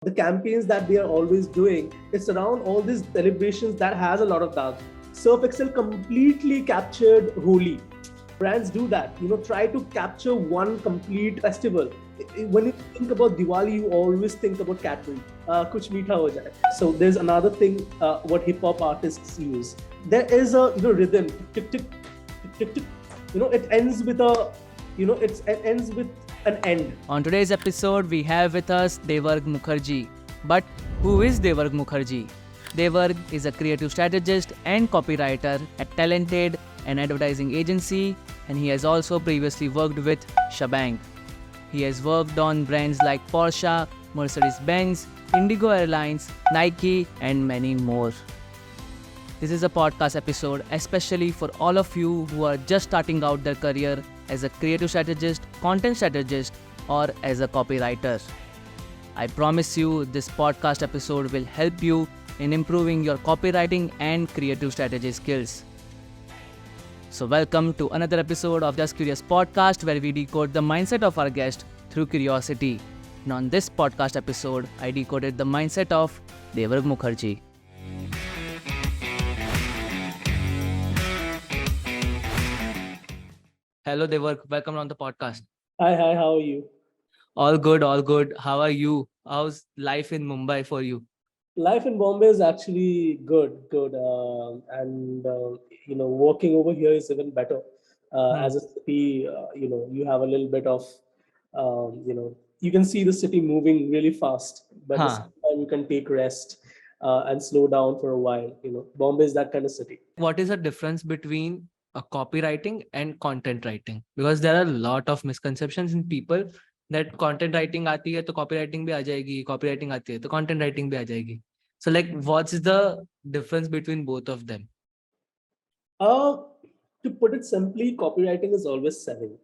The campaigns that they are always doing, it's around all these celebrations that has a lot of dance. Surf Excel completely captured Holi. Brands do that, try to capture one complete festival. When you think about Diwali, you always think about Cadbury, kuch meetha ho jaye. So there's another thing, what hip hop artists use. There is a rhythm, tick tick tick tick tick. It ends with a, it ends with an end. On today's episode, we have with us Devargh Mukherjee. But who is Devargh Mukherjee? Devargh is a creative strategist and copywriter at talented an advertising agency, and he has also previously worked with Schbang. He has worked on brands like Porsche, Mercedez-Benz, Indigo Airlines, Nike, and many more. This is a podcast episode especially for all of you who are just starting out their career as a creative strategist, content strategist, or as a copywriter. I promise you this podcast episode will help you in improving your copywriting and creative strategy skills. So welcome to another episode of Just Curious podcast, where we decode the mindset of our guest through curiosity. And on this podcast episode, I decoded the mindset of Devargh Mukherjee. Hello Devargh, welcome on the podcast. Hi, how are you? All good, all good. How are you? How's life in Mumbai for you? Life in Bombay is actually good, and working over here is even better. As a city, you have a little bit of, you can see the city moving really fast, but at the same time you can take rest and slow down for a while. Bombay is that kind of city. What is the difference between a copywriting and content writing? Because there are a lot of misconceptions in people that content writing आती है तो copywriting भी आ जाएगी, copywriting आती है तो content writing भी आ जाएगी. So what's the difference between both of them? To put it simply, copywriting is always selling.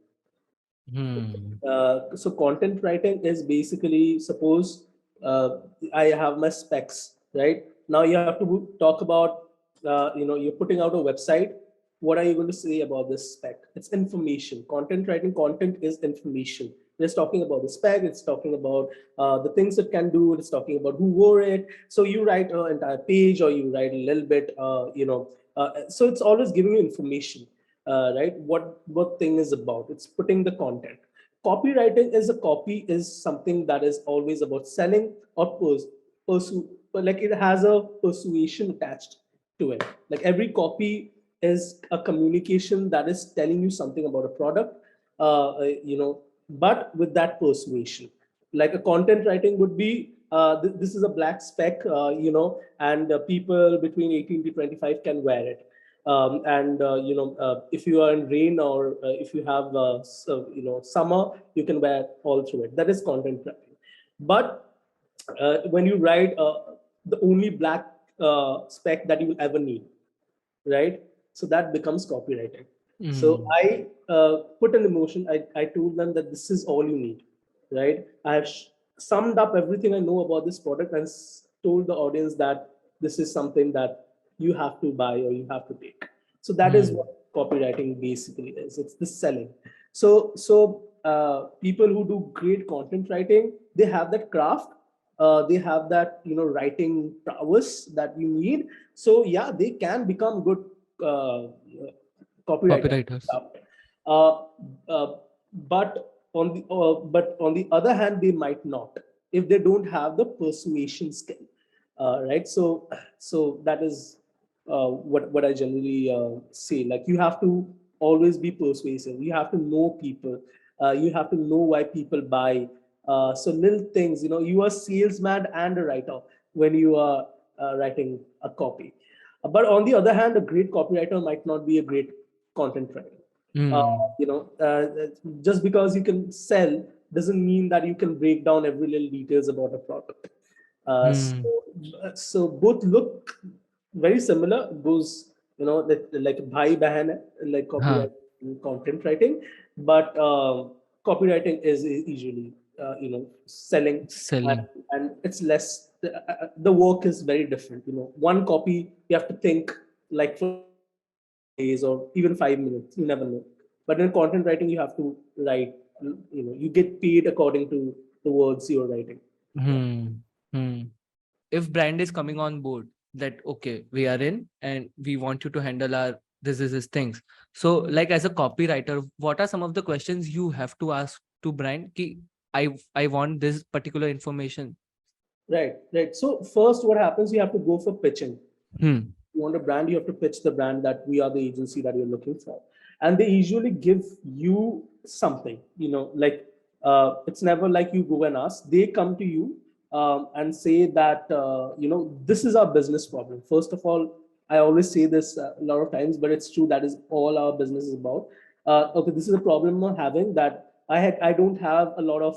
So content writing is basically, suppose I have my specs, right? Now you have to talk about, you're putting out a website. What are you going to say about this spec? It's information. Content writing, content is information. It's talking about the spec, it's talking about the things it can do, it's talking about who wore it. So you write an entire page, or you write a little bit, so it's always giving you information, right? What thing is about. It's putting the content. Copywriting is something that is always about selling or pursue, but like it has a persuasion attached to it. Like every copy is a communication that is telling you something about a product, but with that persuasion. Like a content writing would be, this is a black spec, and people between 18 to 25 can wear it. If you are in rain, or if you have, summer, you can wear all through it. That is content writing. But when you write the only black spec that you will ever need, right? So that becomes copywriting. So I put an emotion. I told them that this is all you need, right? I have summed up everything I know about this product and told the audience that this is something that you have to buy or you have to take. So that is what copywriting basically is. It's the selling. So people who do great content writing, they have that craft. They have that, writing prowess that you need. So yeah, they can become good copywriters. But on the other hand, they might not, if they don't have the persuasion skill, right? So that is what I generally say. Like, you have to always be persuasive. You have to know people. You have to know why people buy. So little things, you are a salesman and a writer when you are writing a copy. But on the other hand, a great copywriter might not be a great content writer. Just because you can sell doesn't mean that you can break down every little details about a product. So both look very similar. Those, like bhai bahan hai, like copywriting and content writing. But copywriting is usually, selling. And it's less, the work is very different. One copy, you have to think like for days or even 5 minutes, you never know. But in content writing, you have to write, you get paid according to the words you're writing. if brand is coming on board that, okay, we are in and we want you to handle our this things. So like as a copywriter, what are some of the questions you have to ask to brand? Ki, I want this particular information. Right, right. So first, what happens? You have to go for pitching. Hmm. You want a brand, you have to pitch the brand that we are the agency that you're looking for, and they usually give you something. Like it's never like you go and ask. They come to you and say that this is our business problem. First of all, I always say this a lot of times, but it's true. That is all our business is about. Okay, this is a problem I'm having, that I don't have a lot of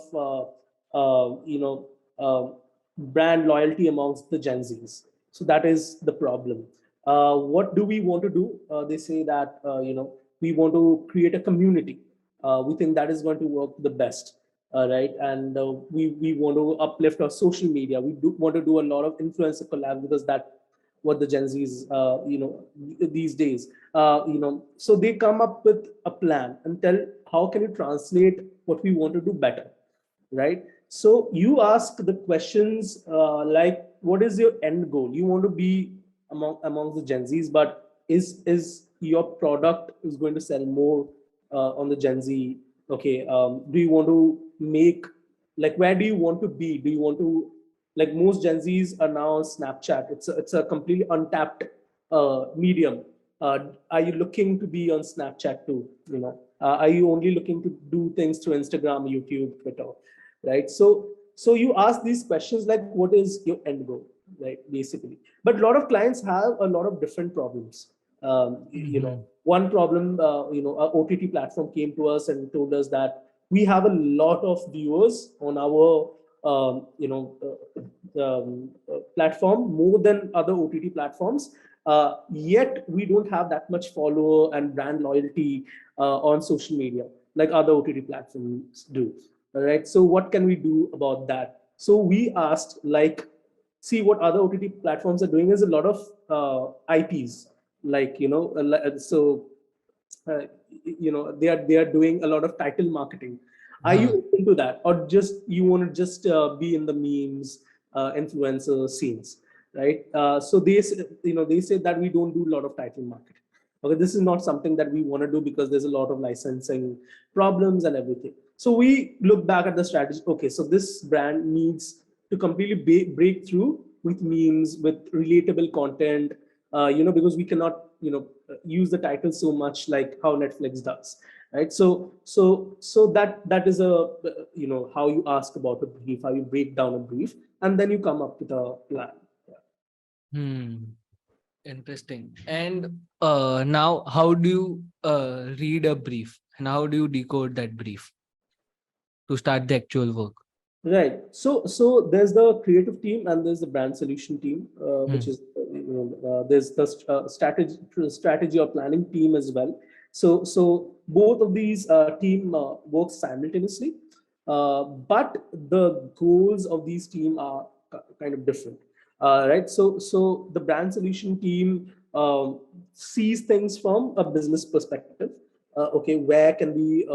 brand loyalty amongst the Gen Zs. So that is the problem. What do we want to do? They say that we want to create a community. We think that is going to work the best, right? And we want to uplift our social media. We do want to do a lot of influencer collab, because that what the Gen Zs these days. So they come up with a plan and tell how can you translate what we want to do better, right? So you ask the questions like, what is your end goal? You want to be among the Gen Zs, but is your product is going to sell more on the Gen Z? Okay, do you want to make, like, where do you want to be? Do you want to, like, most Gen Zs are now on Snapchat. It's a completely untapped medium. Are you looking to be on Snapchat too? Are you only looking to do things through Instagram, YouTube, Twitter, right? So you ask these questions like, what is your end goal, right? Basically, but a lot of clients have a lot of different problems. One problem, a OTT platform came to us and told us that we have a lot of viewers on our platform, more than other OTT platforms. Yet we don't have that much follower and brand loyalty on social media like other OTT platforms do. All right. So what can we do about that? So we asked, like, see what other OTT platforms are doing is a lot of IPs, like so they are doing a lot of title marketing. Are you open to that, or just you want to just be in the memes, influencer scenes, right? So they say that we don't do a lot of title marketing. Okay, this is not something that we want to do because there's a lot of licensing problems and everything. So we look back at the strategy. Okay, so this brand needs to completely break through with memes, with relatable content, because we cannot, use the title so much like how Netflix does, right? So that is how you ask about a brief, how you break down a brief, and then you come up with a plan. Hmm. Interesting. And now, how do you read a brief, and how do you decode that brief to start the actual work? Right. So there's the creative team and there's the brand solution team, which is there's the strategy or planning team as well. So both of these team work simultaneously, but the goals of these team are kind of different. Right. So the brand solution team sees things from a business perspective. Okay, where can we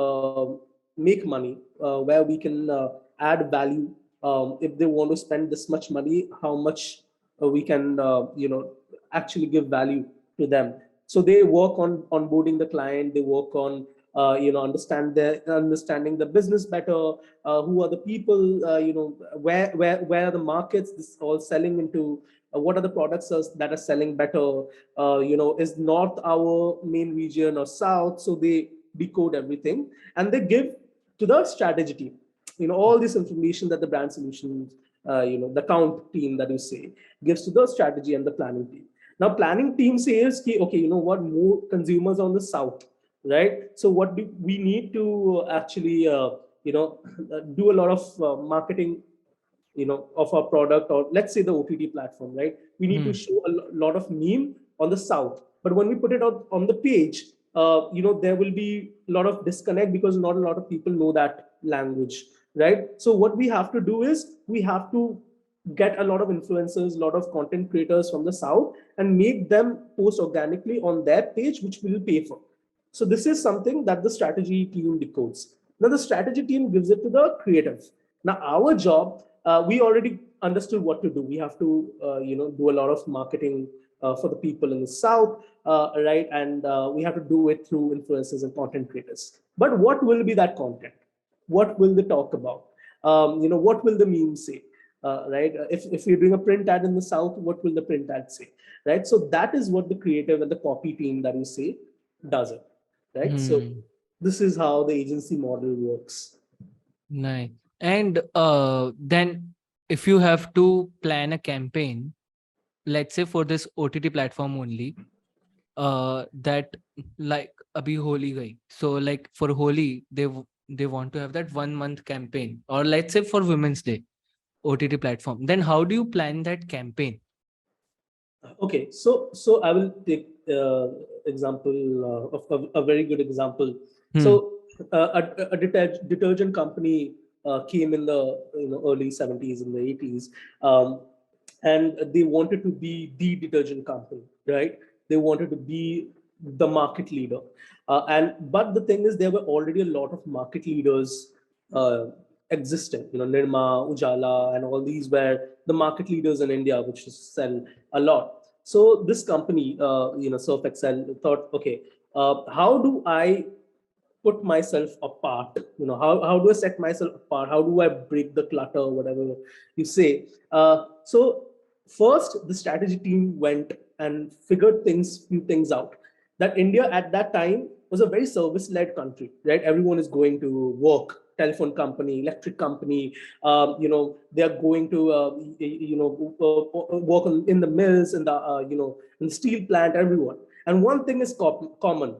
make money? Where we can add value. If they want to spend this much money, how much we can actually give value to them. So they work on onboarding the client. They work on understanding the business better. Who are the people? Where are the markets this all selling into? What are the products that are selling better? Is North our main region or South? So they decode everything and they give to the strategy team, all this information that the brand solutions, the account team that you say gives to the strategy and the planning team. Now planning team says, okay, you know what, more consumers on the South, right? So what do we need to actually do a lot of marketing, of our product, or let's say the OTT platform, right? We need to show a lot of meme on the South, but when we put it out on the page, there will be a lot of disconnect because not a lot of people know that language, right? So what we have to do is we have to get a lot of influencers, a lot of content creators from the South and make them post organically on their page, which we will pay for. So this is something that the strategy team decodes. Now the strategy team gives it to the creative. Now our job, we already understood what to do. We have to, do a lot of marketing for the people in the South, right? And we have to do it through influencers and content creators. But what will be that content? What will they talk about? What will the meme say? Right? If you're doing a print ad in the South, what will the print ad say? Right? So that is what the creative and the copy team that you say does it. Right? So this is how the agency model works. Nice. And then if you have to plan a campaign, let's say for this OTT platform only, that like abhi Holi gayi. So like for Holi, they want to have that 1 month campaign, or let's say for Women's Day, OTT platform. Then how do you plan that campaign? Okay, so I will take example of a very good example. So a detergent company came in the early 70s and the 80s, and they wanted to be the detergent company, right? They wanted to be the market leader, but the thing is, there were already a lot of market leaders uh, existing. Nirma, Ujala, and all these were the market leaders in India, which sell a lot. So this company, Surf Excel, thought, okay, how do I put myself apart? How do I set myself apart? How do I break the clutter, whatever you say? So first, the strategy team went and figured few things out. That India at that time was a very service-led country, right? Everyone is going to work, telephone company, electric company, they are going to, work in the mills, in the steel plant, everyone. And one thing is common,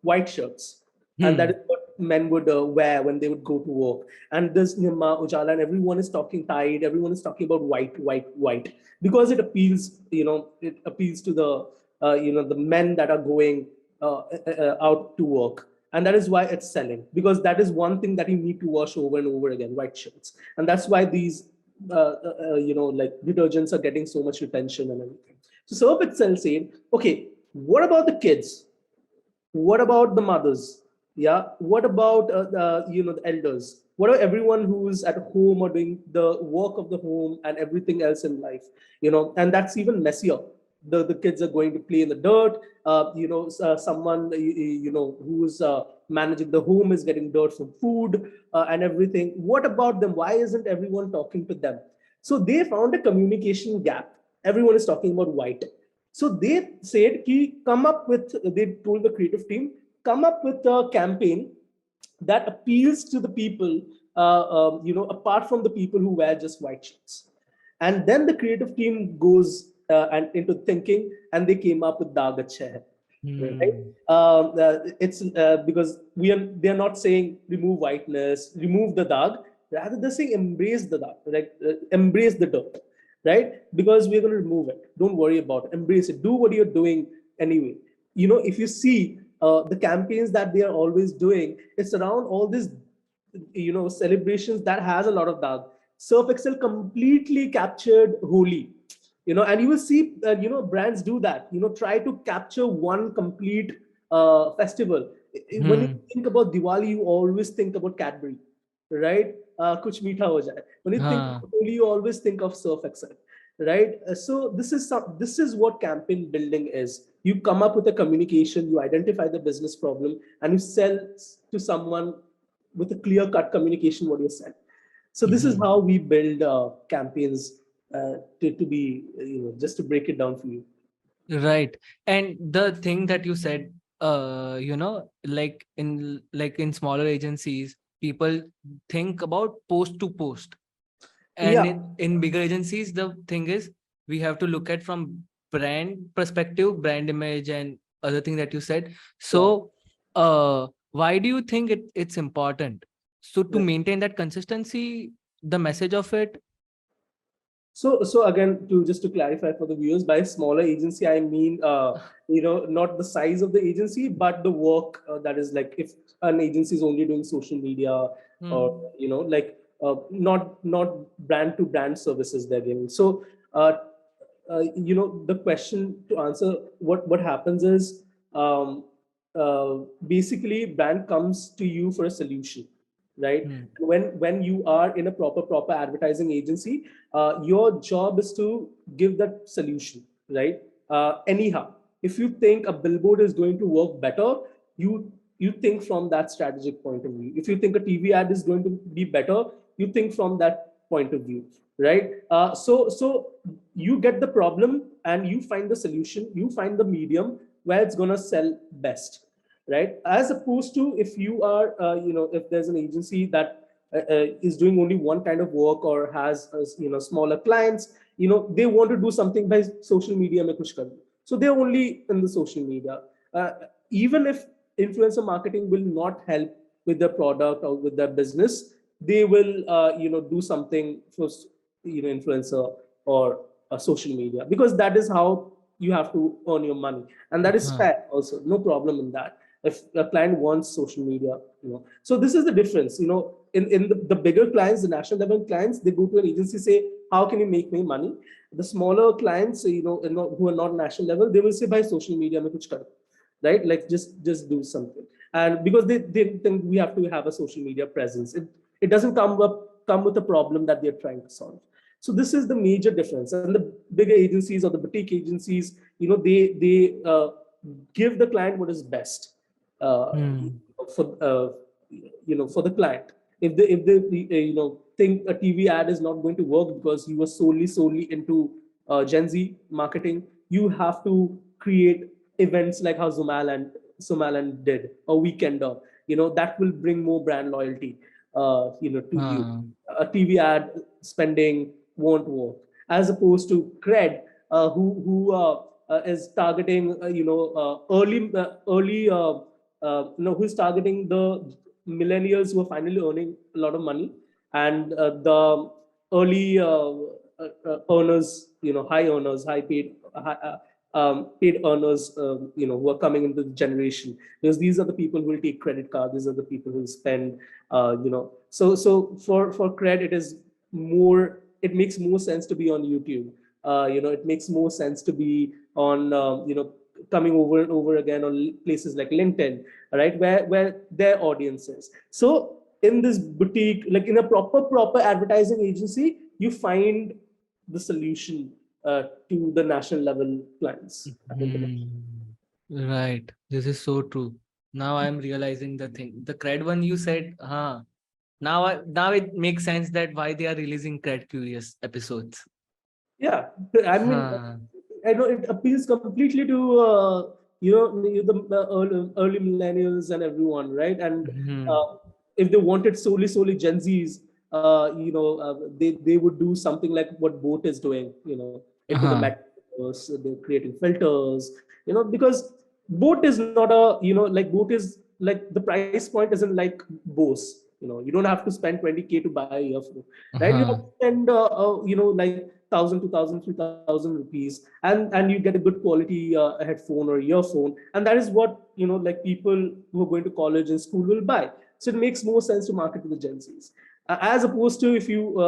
white shirts. And that is what men would wear when they would go to work. And this Nirma, Ujala, and everyone is talking tide. Everyone is talking about white, white, white, because it appeals, it appeals to the men that are going out to work. And that is why it's selling, because that is one thing that you need to wash over and over again, white shirts. And that's why these, like detergents are getting so much retention and everything. So Surf Excel said, okay, what about the kids? What about the mothers? Yeah. What about the elders? What about everyone who's at home or doing the work of the home and everything else in life? And that's even messier. The kids are going to play in the dirt. Someone who's managing the home is getting dirt from food and everything. What about them? Why isn't everyone talking to them? So they found a communication gap. Everyone is talking about white. So they said, they told the creative team, come up with a campaign that appeals to the people, apart from the people who wear just white shirts. And then the creative team goes and into thinking, and they came up with Daag Achha Hai. Right? It's because they're not saying remove whiteness, remove the dag. Rather, they're saying embrace the dag, like embrace the dirt, right? Because we're going to remove it. Don't worry about it. Embrace it. Do what you're doing anyway. If you see the campaigns that they are always doing, it's around all these, celebrations that has a lot of dag. Surf Excel completely captured Holi, and you will see, brands do that, try to capture one complete festival. When you think about Diwali, you always think about Cadbury, right? Kuch meetha ho jaye. When you think about Holi, you always think of Surf Excel, right? So this is what campaign building is. You come up with a communication, you identify the business problem, and you sell to someone with a clear cut communication what you're selling. So this is how we build campaigns, to be, just to break it down for you. Right. And the thing that you said, like in smaller agencies, people think about post to post. And Yeah. in bigger agencies, the thing is we have to look at from brand perspective, brand image, and other thing that you said. So why do you think it's important? So to maintain that consistency, the message of it. So again, just to clarify for the viewers, by smaller agency, I mean, not the size of the agency, but the work that is, like, if an agency is only doing social media, or like not brand to brand services they're giving. So the question to answer, what happens is, basically brand comes to you for a solution, right? When you are in a proper advertising agency, your job is to give that solution, right? Anyhow, if you think a billboard is going to work better, you think from that strategic point of view. If you think a TV ad is going to be better, you think from that point of view, right? So you get the problem and you find the solution, you find the medium where it's going to sell best, right? As opposed to if you are, if there's an agency that is doing only one kind of work or has, smaller clients, they want to do something by social media mein kuch kar do. So they're only in the social media. Uh, Even if influencer marketing will not help with their product or with their business, they will, do something for, influencer or social media, because that is how you have to earn your money, and that is fair also, no problem in that. If a client wants social media, so this is the difference, in the bigger clients, the national level clients, they go to an agency, say, how can you make me money? The smaller clients, who are not national level, they will say, by social media mein kuch karo, right? Like just do something. And because they think we have to have a social media presence, it doesn't come with a problem that they're trying to solve. So this is the major difference. And the bigger agencies or the boutique agencies, they give the client what is best, for for the client. If they think a TV ad is not going to work because you were solely into Gen Z marketing, you have to create events like how Zumalan did, a weekender, that will bring more brand loyalty, to you. A TV ad spending won't work, as opposed to Cred, who is targeting, who's targeting the millennials who are finally earning a lot of money, and the early earners, high earners, paid earners, who are coming into the generation, because these are the people who will take credit card. These are the people who will spend, So for credit, it makes more sense to be on YouTube. It makes more sense to be on, coming over and over again on places like LinkedIn, right? Where their audience is. So in this boutique, like in a proper advertising agency, you find the solution to the national level clients. Right. This is so true. Now I'm realizing the thing. The cred one you said, now it makes sense that why they are releasing cred curious episodes. Yeah, I mean, I know it appeals completely to the early millennials and everyone, right? And if they wanted solely Gen Zs, they would do something like what Boat is doing, into the metaverse. They're creating filters, because Boat is not like Boat is like, the price point isn't like Bose. You don't have to spend 20K to buy a earphone, right? You have to spend, like 1,000, 2,000, 3,000 rupees, and you get a good quality headphone or earphone, and that is what like people who are going to college and school will buy. So it makes more sense to market to the Gen Zs, as opposed to if you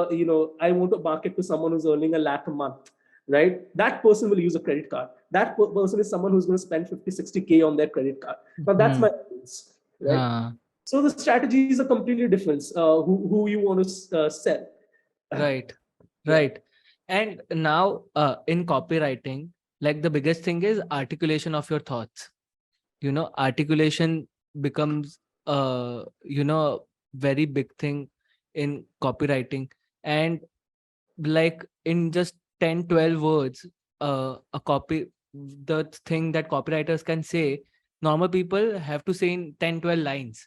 I want to market to someone who's earning a lakh a month, right? That person will use a credit card. That person is someone who's going to spend 50, 60K on their credit card. Now that's my audience, right? So the strategies are completely different. Who you want to sell. Right. Right. And now in copywriting, like the biggest thing is articulation of your thoughts. Articulation becomes very big thing in copywriting. And like in just 10, 12 words, the thing that copywriters can say, normal people have to say in 10, 12 lines,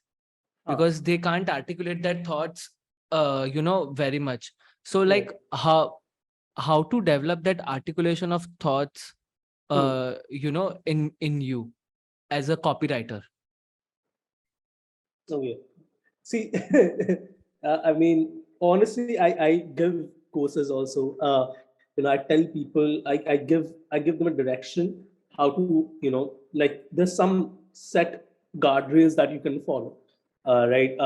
because they can't articulate their thoughts very much. So like how to develop that articulation of thoughts in you as a copywriter. Okay. See, I mean, honestly, I give courses also. I tell people, I give them a direction how to, like there's some set guardrails that you can follow, right?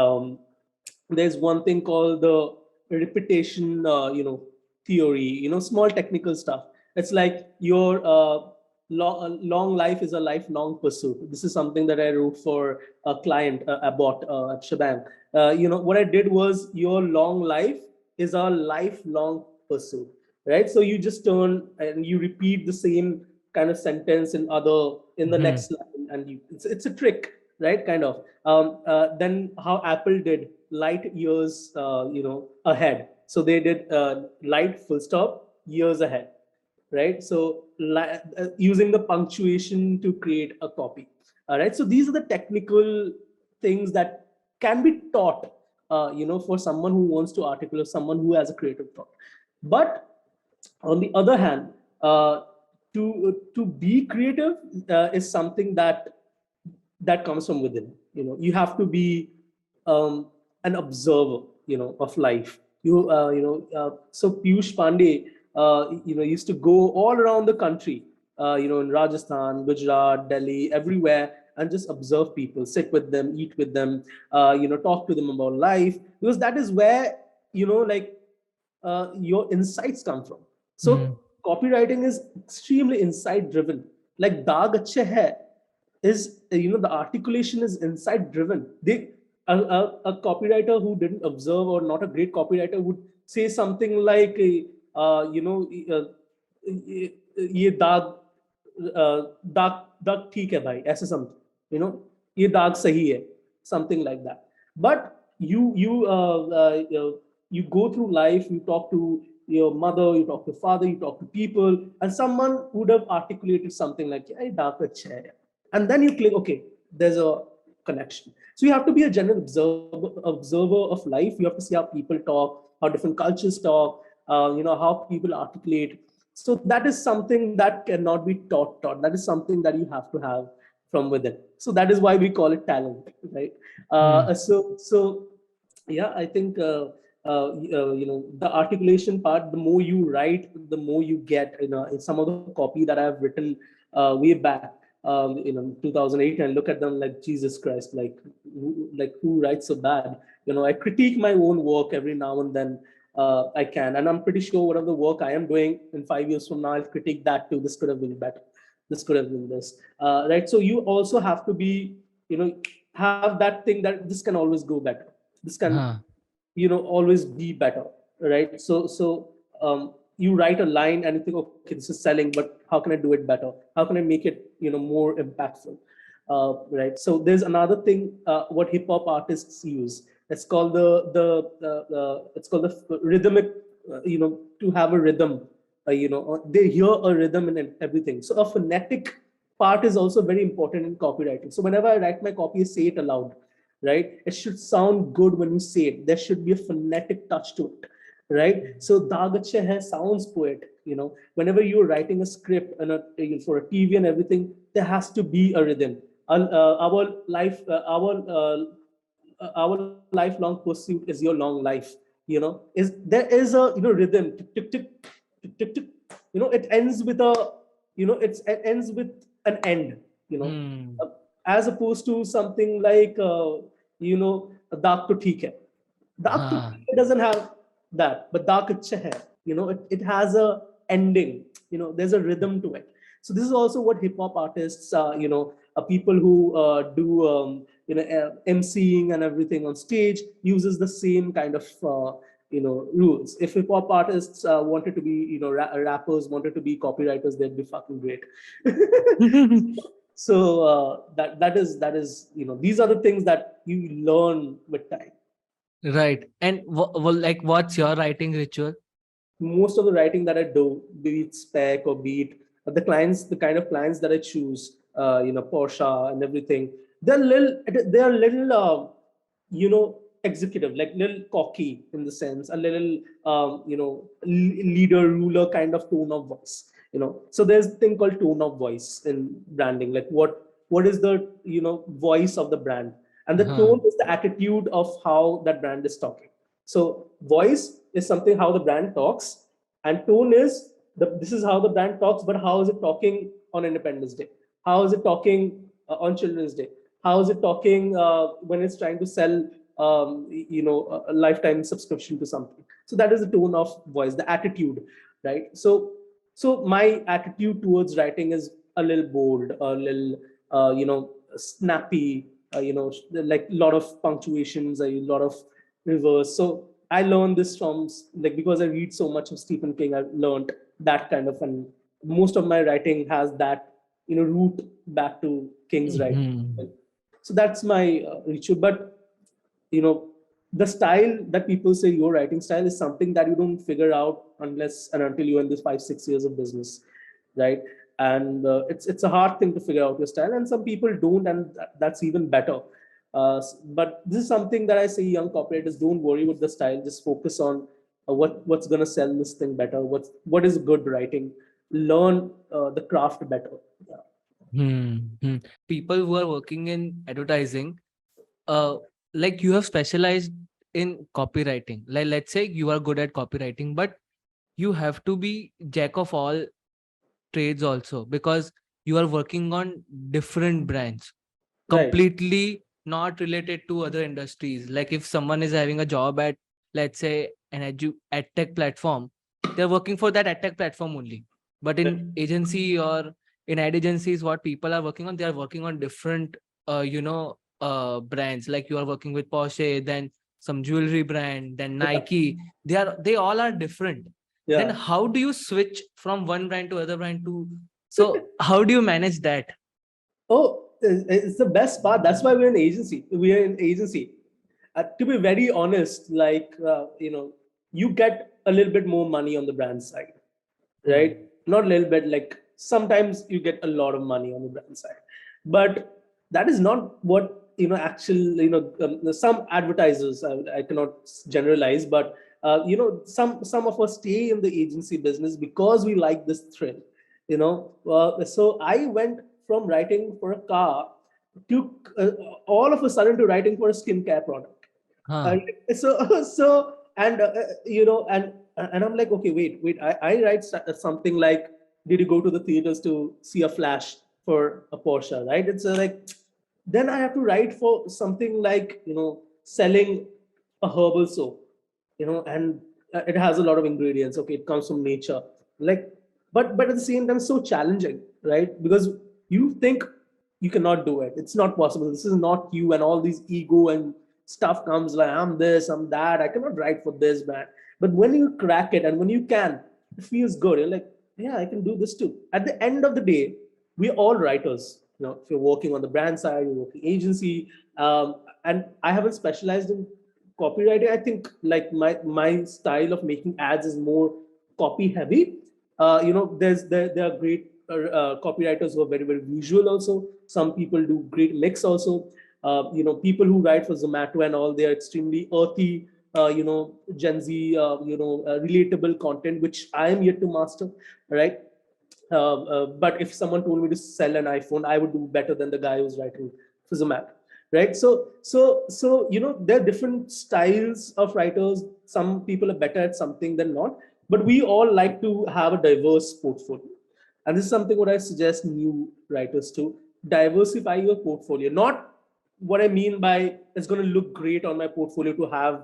There's one thing called the repetition, theory. Small technical stuff. It's like your long life is a lifelong pursuit. This is something that I wrote for a client I bought at Schbang. What I did was, your long life is a lifelong pursuit, right? So you just turn and you repeat the same kind of sentence in the next line, and it's a trick, right? Kind of. Then how Apple did light years, ahead. So they did light full stop years ahead, right? So using the punctuation to create a copy. All right. So these are the technical things that can be taught, for someone who wants to articulate, someone who has a creative thought. But on the other hand, to be creative is something that comes from within. You have to be an observer, of life. So Piyush Pandey, used to go all around the country, in Rajasthan, Gujarat, Delhi, everywhere, and just observe people, sit with them, eat with them, talk to them about life, because that is where, your insights come from. So copywriting is extremely insight driven. Like Daag Achhe Hai is, the articulation is insight driven. A copywriter who didn't observe, or not a great copywriter, would say something like, ये दाग दाग ठीक है भाई, ऐसे something, ये दाग सही है, something like that. But you go through life, you talk to your mother, you talk to father, you talk to people, and someone would have articulated something like, ये दाग अच्छा है, and then you click, okay, there's a connection. So you have to be a general observer of life. You have to see how people talk, how different cultures talk, how people articulate. So that is something that cannot be taught. That is something that you have to have from within. So that is why we call it talent, right? So yeah, I think the articulation part. The more you write, the more you get. In some of the copy that I have written way back, 2008, and look at them like, Jesus Christ, like who writes so bad? I critique my own work every now and then. I can, and I'm pretty sure whatever the work I am doing in 5 years from now, I'll critique that too. This could have been better. This could have been this, right? So you also have to be, have that thing that this can always go better. This can, always be better, right? So you write a line and you think, okay, this is selling, but how can I do it better? How can I make it, more impactful, right? So there's another thing what hip hop artists use. It's called it's called the rhythmic, to have a rhythm. They hear a rhythm in everything. So a phonetic part is also very important in copywriting. So whenever I write my copy, I say it aloud, right? It should sound good when you say it. There should be a phonetic touch to it, right? So Daag Achhe Hai sounds poetic. Whenever you're writing a script and for a TV and everything, there has to be a rhythm. Our lifelong pursuit is your long life. There is a rhythm. Tick, tick, tick, tick, tick, tick. It ends with it ends with an end. As opposed to something like Daag to theek hai. Daag to theek hai doesn't have that, but Daag Achhe Hai, it has a ending. There's a rhythm to it. So this is also what hip hop artists, people who do MCing and everything on stage, uses the same kind of rules. If hip hop artists wanted to be rappers, wanted to be copywriters, they'd be fucking great. So that is these are the things that you learn with time. Right. And what's your writing ritual? Most of the writing that I do, be it spec or be it the kind of clients that I choose, Porsche and everything, they're little, executive, like little cocky in the sense, a little, leader, ruler kind of tone of voice. So there's a thing called tone of voice in branding. Like what is the voice of the brand, and the tone is the attitude of how that brand is talking. So voice is something how the brand talks, and tone is this is how the brand talks, but how is it talking on Independence Day? How is it talking on Children's Day? How is it talking when it's trying to sell a lifetime subscription to something? So that is the tone of voice, the attitude, right? So my attitude towards writing is a little bold, a little, snappy, like a lot of punctuations, a lot of reverse. So I learned this from, like, because I read so much of Stephen King, I've learned that kind of, and most of my writing has that, root back to King's writing. Hmm. So that's my ritual. But you know the style that people say your writing style is something that you don't figure out unless and until you're in this 5-6 years of business, right? And it's a hard thing to figure out your style, and some people don't, and that's even better. But this is something that I say, young copywriters, don't worry with the style, just focus on what's going to sell this thing better, what is good writing, learn the craft better. Yeah. Hmm. Hmm. People who are working in advertising, uh, like you have specialized in copywriting. Like let's say you are good at copywriting, but you have to be jack of all trades also, because you are working on different brands, Right. completely not related to other industries. Like if someone is having a job at, let's say, an edtech platform, they're working for that edtech platform only. But in agency or in ad agencies, what people are working on, they are working on different brands. Like you are working with Porsche, then some jewelry brand, then Yeah. Nike. They all are different. Then Yeah. how do you switch from one brand to other brand to, so how do you manage that? Oh, it's the best part. That's why we're an agency. We are an agency. To be very honest, like, you get a little bit more money on the brand side, right? Hmm. Not a little bit, like sometimes you get a lot of money on the brand side, but that is not what, actual, some advertisers, I cannot generalize, but some of us stay in the agency business because we like this thrill, so I went from writing for a car to all of a sudden to writing for a skincare product. Huh. And so and and I'm like, okay, wait, I write something like, did you go to the theaters to see a flash for a Porsche, right? It's like, then I have to write for something like, selling a herbal soap, and it has a lot of ingredients. Okay, it comes from nature, like, but at the same time, so challenging, right? Because you think you cannot do it. It's not possible. This is not you, and all these ego and stuff comes like, I'm this, I'm that. I cannot write for this brand. But when you crack it and when you can, it feels good. You're like, yeah, I can do this too. At the end of the day, we're all writers. If you're working on the brand side, you're working agency, and I haven't specialized in copywriting. I think like my style of making ads is more copy heavy. There are great copywriters who are very, very visual also. Some people do great mix also. People who write for Zomato and all, they are extremely earthy, Gen Z, relatable content, which I am yet to master, right? But if someone told me to sell an iPhone, I would do better than the guy who's writing for Zomato, right? So there are different styles of writers. Some people are better at something than not, but we all like to have a diverse portfolio. And this is something what I suggest new writers to diversify your portfolio. Not what I mean by it's going to look great on my portfolio to have,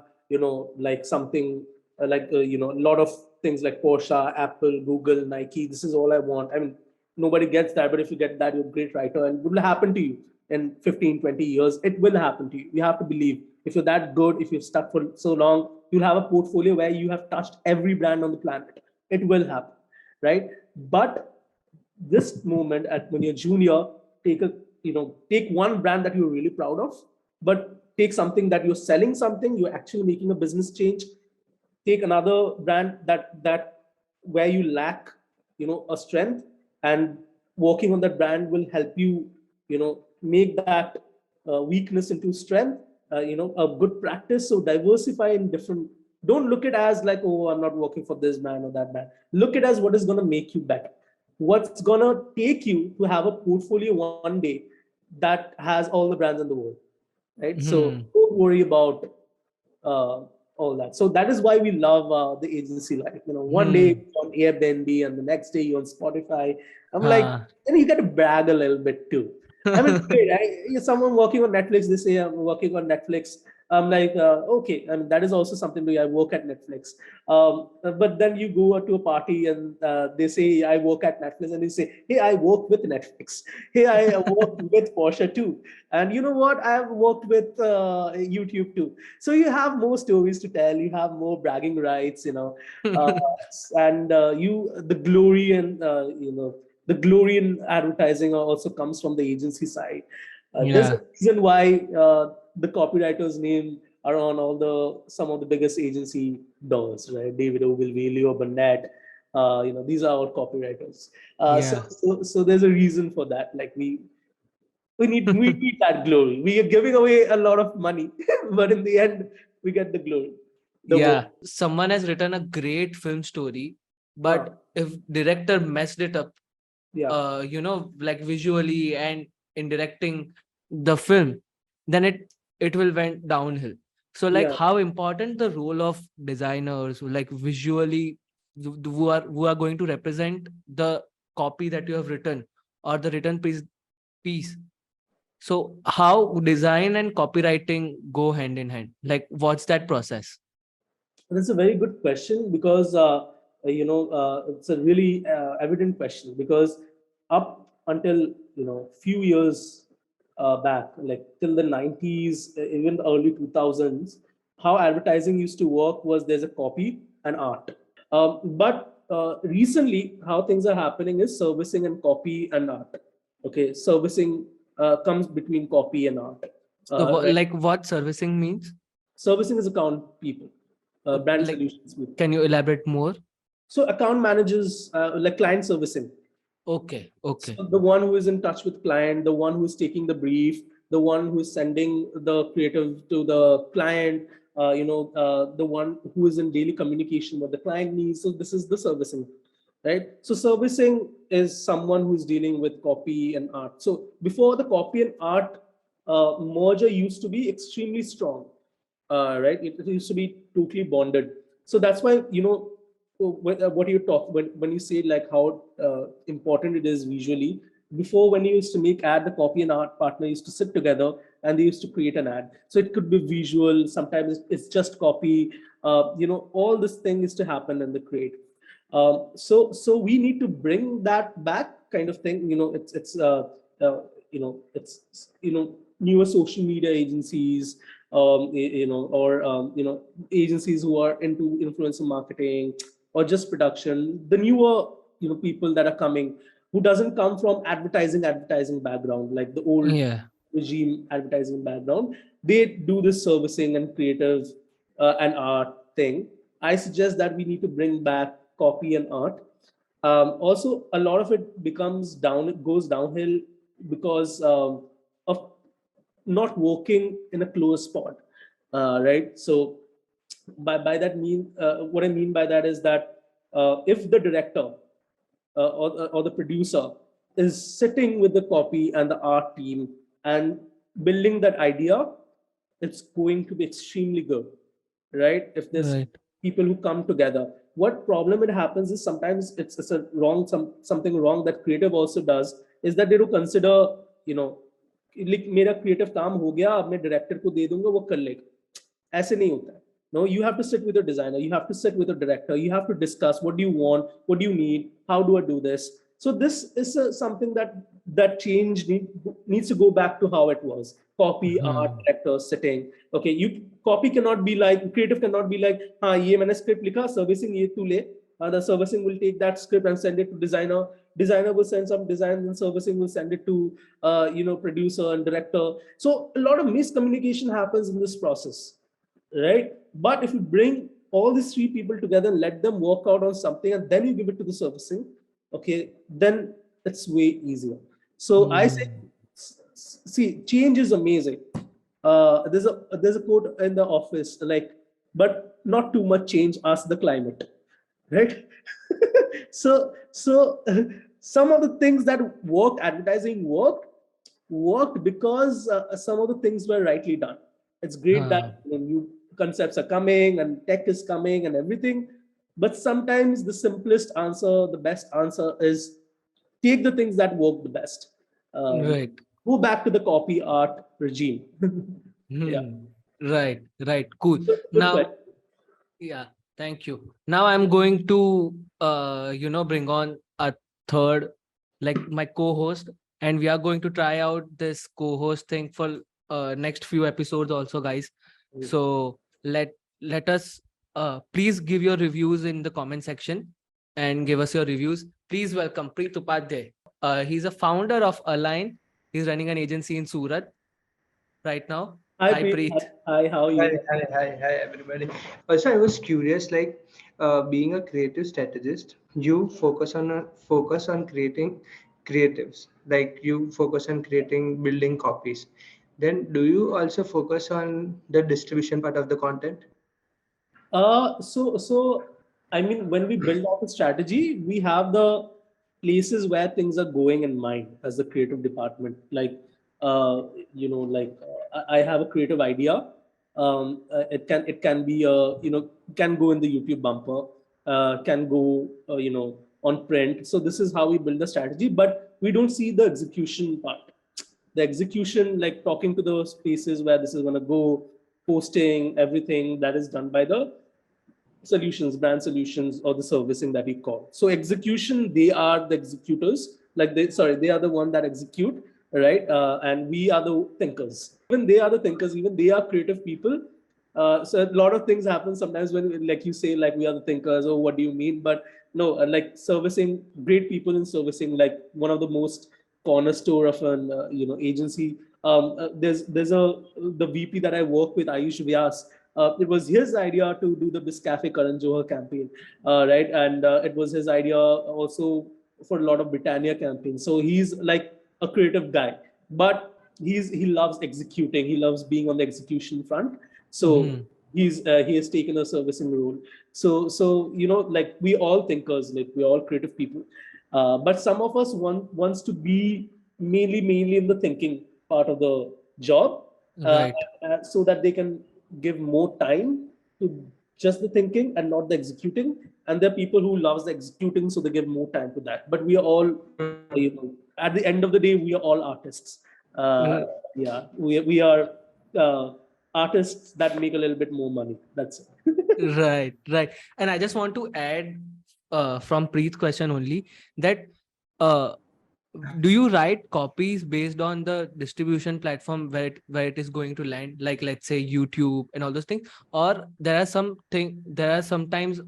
like something a lot of things like Porsche, Apple, Google, Nike. This is all I want. I mean, nobody gets that, but if you get that, you're a great writer, and it will happen to you in 15, 20 years. It will happen to you. You have to believe. If you're that good, if you've stuck for so long, you'll have a portfolio where you have touched every brand on the planet. It will happen, right? But this moment at when you're junior, take a take one brand that you're really proud of, but take something that you're selling something, you're actually making a business change. Take another brand that where you lack a strength, and working on that brand will help you make that weakness into strength, a good practice. So diversify in different, don't look at it as like, oh, I'm not working for this brand or that brand. Look at it as what is going to make you better, what's going to take you to have a portfolio one day that has all the brands in the world, right? So Hmm. don't worry about uh, all that. So that is why we love the agency life. One day Hmm. it's on Airbnb and the next day you're on Spotify. I'm like, Huh. you got to brag a little bit too. I mean, great, someone working on Netflix, they say I'm working on Netflix. I'm like, okay, I mean, that is also something to do. I work at Netflix. But then you go to a party and they say, I work at Netflix. And you say, hey, I work with Netflix. Hey, I work with Porsche too. And you know what? I've worked with YouTube too. So you have more stories to tell. You have more bragging rights, uh, and the glory and, the glory in advertising also comes from the agency side. There's a Yeah. reason why the copywriter's name are on all some of the biggest agency doors, right? David Ogilvy, Leo Burnett, these are all copywriters. Yeah. So there's a reason for that. Like we need that glory. We are giving away a lot of money, but in the end, we get the glory. The work. Yeah. Someone has written a great film story, Uh, but if director messed it up, yeah, like visually and in directing the film, then it will went downhill. So like yeah. how important the role of designers who like visually who are going to represent the copy that you have written or the written piece. So how design and copywriting go hand in hand? Like what's that process? That's a very good question because it's a really evident question because up until few years back, like till the 90s, even the early 2000s, how advertising used to work was there's a copy and art. But recently, how things are happening is servicing and copy and art. Okay, servicing comes between copy and art. So Right? like what servicing means? Servicing is account people, brand Like solutions people. can you elaborate more? So account managers, like client servicing. Okay, okay. So the one who is in touch with client, the one who is taking the brief, the one who is sending the creative to the client, the one who is in daily communication what the client needs. So this is the servicing, right? So servicing is someone who is dealing with copy and art. So before the copy and art merger used to be extremely strong, right? It used to be totally bonded. So that's why, what you talk when you say like how important it is visually. Before, when you used to make ad, the copy and art partner used to sit together and they used to create an ad. So it could be visual. Sometimes it's just copy. All this thing is to happen in the create. So we need to bring that back, kind of thing. It's newer social media agencies, or agencies who are into influencer marketing or just production. The newer people that are coming, who doesn't come from advertising background, like the old Yeah. regime advertising background, they do this servicing and creative and art thing. I suggest that we need to bring back copy and art. Also, a lot of it goes downhill because of not working in a closed spot, right? So by that mean what I mean by that is that if the director or the producer is sitting with the copy and the art team and building that idea, it's going to be extremely good, right? If there's Right. people who come together. What problem it happens is sometimes it's a wrong something wrong that creative also does, is that they do consider, you know like मेरा creative काम हो गया, अब मैं director को दे दूंगा वो कर लेगा. ऐसे नहीं होता है. No, you have to sit with your designer, you have to sit with a director, you have to discuss what do you want, what do you need, how do I do this. So this is something that change needs to go back to how it was. Copy, art, Hmm. director sitting. Okay, you copy cannot be like creative, cannot be like, हाँ ये मैंने script लिखा, servicing ये तू ले. The servicing will take that script and send it to designer. Designer will send some designs, and servicing will send it to producer and director. So a lot of miscommunication happens in this process, right? But if you bring all these three people together and let them work out on something, and then you give it to the servicing, okay, then it's way easier. So I say, Hmm. see, change is amazing. There's a quote in the office like, but not too much change. Ask the climate, right? So some of the things that advertising worked because some of the things were rightly done. It's great that Huh. new concepts are coming and tech is coming and everything, but sometimes the simplest answer, the best answer is take the things that work the best. Right. Go back to the copy art regime. Yeah. Hmm. Right, right, cool. Good question. Now, yeah, thank you. Now I'm going to bring on a third, like my co-host, and we are going to try out this co-host thing for next few episodes also, guys. So let us please give your reviews in the comment section and give us your reviews. Please welcome Preet Upadhyay. He's a founder of Align. He's running an agency in Surat right now. Hi, Hi, Preet. Preet. Hi, how are Hi, you? hi, hi, hi, everybody. Also, I was curious, like, being a creative strategist, you focus on creating creatives, like you focus on creating building copies. Then, do you also focus on the distribution part of the content? So I mean, when we build out a strategy, we have the places where things are going in mind as the creative department. Like, like I have a creative idea. It can be can go in the YouTube bumper, can go on print. So this is how we build the strategy, but we don't see the execution part. The execution, like talking to those places where this is going to go, posting everything, that is done by the solutions, brand solutions, or the servicing that we call. So execution, they are the executors, they are the one that execute, right? And we are the thinkers. Even they are the thinkers, even they are creative people. So a lot of things happen sometimes when, like you say, like we are the thinkers, or what do you mean? But no, like servicing, great people in servicing, like one of the most cornerstone of an agency. There's a the VP that I work with, Ayush Vyas. It was his idea to do the Biscafe Karan Johar campaign, right? And it was his idea also for a lot of Britannia campaigns. So he's like a creative guy, but he loves executing. He loves being on the execution front. So Mhm. he has taken a servicing role. So like we all thinkers, like we all creative people, but some of us wants to be mainly in the thinking part of the job, uh, Right. so that they can give more time to just the thinking and not the executing. And there are people who loves the executing, so they give more time to that. But we are all, at the end of the day, we are all artists. uh, yeah, we are uh, artists that make a little bit more money. That's it. Right, right. And I just want to add from Preet's question only that uh, do you write copies based on the distribution platform where it is going to land, like let's say YouTube and all those things, or there are sometimes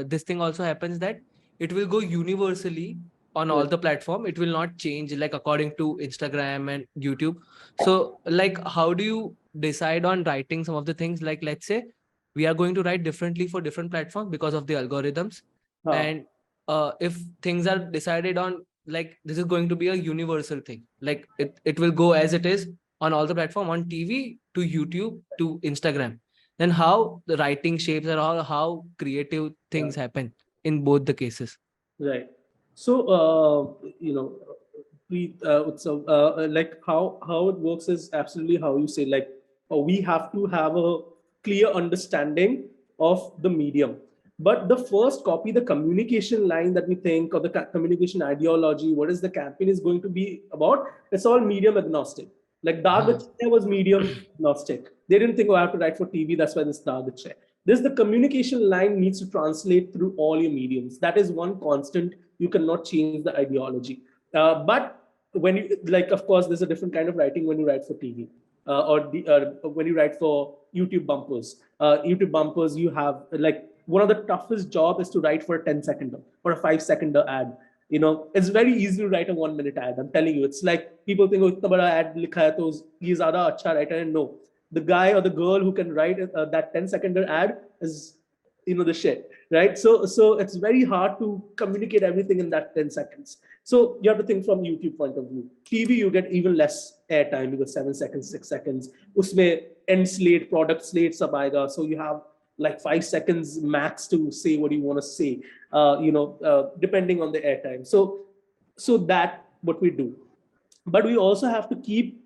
this thing also happens that it will go universally on all Right. the platform. It will not change like according to Instagram and YouTube. So like how do you decide on writing some of the things, like let's say we are going to write differently for different platforms because of the algorithms, Huh. and if things are decided on like this is going to be a universal thing, like it will go as it is on all the platform, on TV to YouTube to Instagram, then how the writing shapes or how creative Yeah. things happen in both the cases. Right. So, Utsav, like how it works is absolutely how you say. Like, we have to have a clear understanding of the medium. But the first copy, the communication line that we think, or the communication ideology, what is the campaign is going to be about, it's all medium agnostic. Like Huh. Devargh was medium agnostic. They didn't think, oh, I have to write for TV. That's why this Devargh. This the communication line needs to translate through all your mediums. That is one constant. You cannot change the ideology. But when you, like, of course, there's a different kind of writing when you write for TV, when you write for YouTube bumpers. YouTube bumpers, you have like one of the toughest job is to write for a 10-seconder or a 5-seconder ad. It's very easy to write a 1-minute ad. I'm telling you, it's like people think, oh, itna bada ad likha hai, to he is zyada acha writer. And no, the guy or the girl who can write that 10-seconder ad is the shit, right? So it's very hard to communicate everything in that 10 seconds. So you have to think from YouTube point of view. TV, you get even less airtime. You get 7 seconds, 6 seconds. Usme end slate, product slate sab aega. So you have like 5 seconds max to say what you want to say, depending on the airtime. So that what we do. But we also have to keep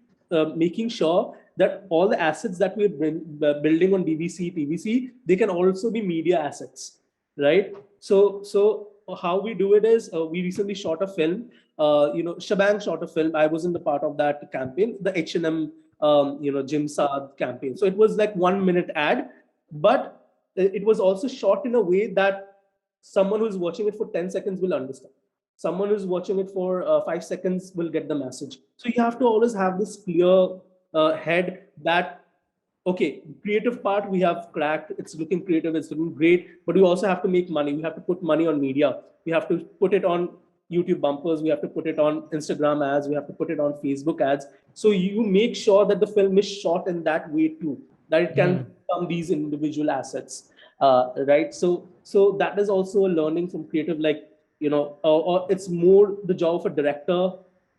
making sure that all the assets that we're building on DVC, PVC, they can also be media assets, right? So how we do it is, we recently shot a film. Schbang shot a film. I wasn't a part of that campaign. The H&M Jim Saad campaign. So it was like 1 minute ad, but it was also shot in a way that someone who's watching it for 10 seconds will understand. Someone who's watching it for 5 seconds will get the message. So you have to always have this clear head that, okay, creative part we have cracked. It's looking creative. It's looking great. But we also have to make money. We have to put money on media. We have to put it on YouTube bumpers. We have to put it on Instagram ads. We have to put it on Facebook ads. So you make sure that the film is shot in that way too, that it can become these individual assets, right? So that is also a learning from creative, like, or it's more the job of a director,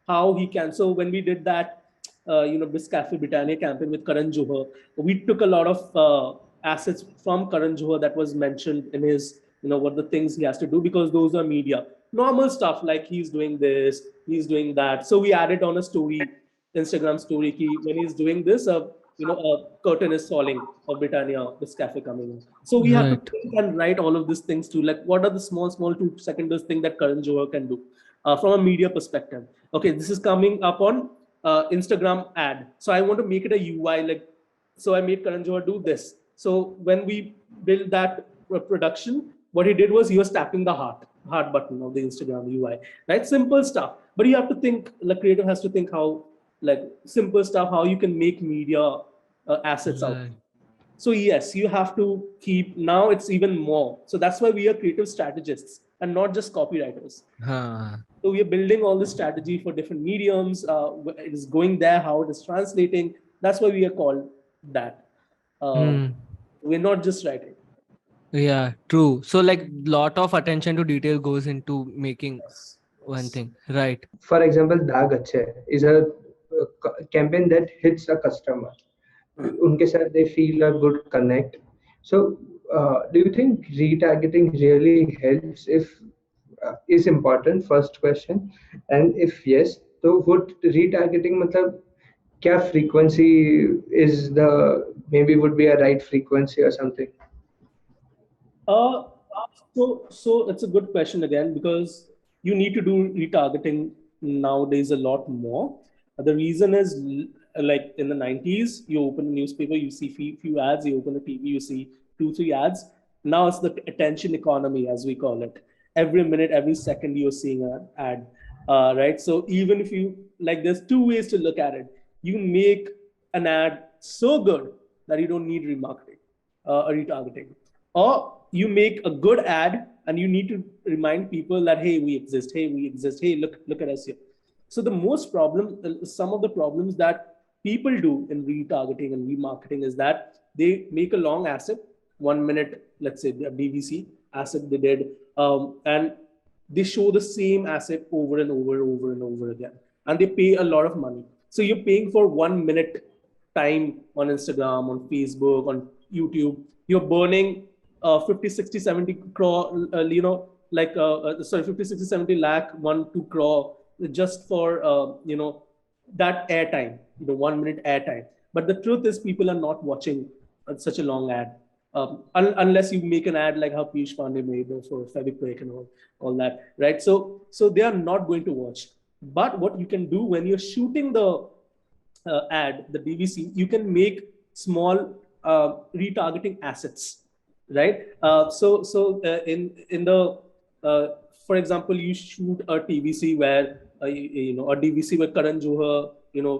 how he can. So when we did that, Biscafe Britannia campaign with Karan Johar, we took a lot of assets from Karan Johar that was mentioned in his, what the things he has to do, because those are media. Normal stuff like he's doing this, he's doing that. So we added on a story, Instagram story, when he's doing this, a curtain is falling of Britannia, this cafe coming in. So we have to think and write all of these things too. Like, what are the small 2-second thing that Karan Johar can do from a media perspective? Okay, this is coming up on Instagram ad. So I want to make it a UI, like, so I made Karan Johar do this. So when we built that production, what he did was he was tapping the heart button of the Instagram UI, right? Simple stuff. But you have to think, like, creative has to think how, like, simple stuff, how you can make media assets out. So yes, you have to keep, now it's even more. So that's why we are creative strategists and not just copywriters. So we are building all this strategy for different mediums. It is going there, how it is translating. That's why we are called that. We're not just writing. Yeah, true. So like lot of attention to detail goes into making one thing, right? For example, Daag Achhe is a campaign that hits a customer. Unke saath they feel a good connect. So do you think retargeting really helps? If is important, first question, and if yes, so would retargeting matlab kya frequency is the, maybe would be a right frequency or something? So it's a good question again, because you need to do retargeting nowadays a lot more. The reason is, like in the 90s, you open a newspaper, you see few ads, you open a TV, you see 2-3 ads. Now it's the attention economy, as we call it. Every minute, every second, you're seeing an ad, right? So even if you, like, there's 2 ways to look at it. You make an ad so good that you don't need remarketing or retargeting. Or you make a good ad and you need to remind people that, hey, we exist, hey, look at us here. So the most problem, some of the problems that people do in retargeting and remarketing is that they make a long asset, 1 minute, let's say a DVC asset they did, and they show the same asset over and over again, and they pay a lot of money. So you're paying for 1 minute time on Instagram, on Facebook, on YouTube. You're burning 50, 60, 70 crore, 50, 60, 70 lakh, 1-2 crore just for, that airtime, 1 minute airtime. But the truth is, people are not watching such a long ad. Unless you make an ad like how Piyush Pandey made for Fevikwik and all that, right? So they are not going to watch. But what you can do when you're shooting the ad, the DVC, you can make small retargeting assets, right? In the for example, you shoot a TVC where a DVC where Karan Johar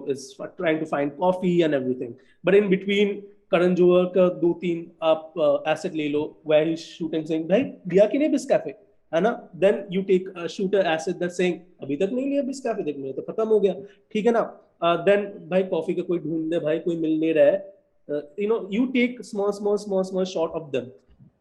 is trying to find coffee and everything, but in between Karan Johar ka 2-3 आप asset ले लो where he's shooting saying भाई दिया कि नहीं Biscafe, है ना? Then you take a shooter asset that's saying अभी तक नहीं लिया Biscafe, देख मेरा तो खत्म हो गया, ठीक है ना? Then भाई कॉफी का कोई ढूंढ दे, भाई कोई मिल नहीं रहा है. You take small shot of them.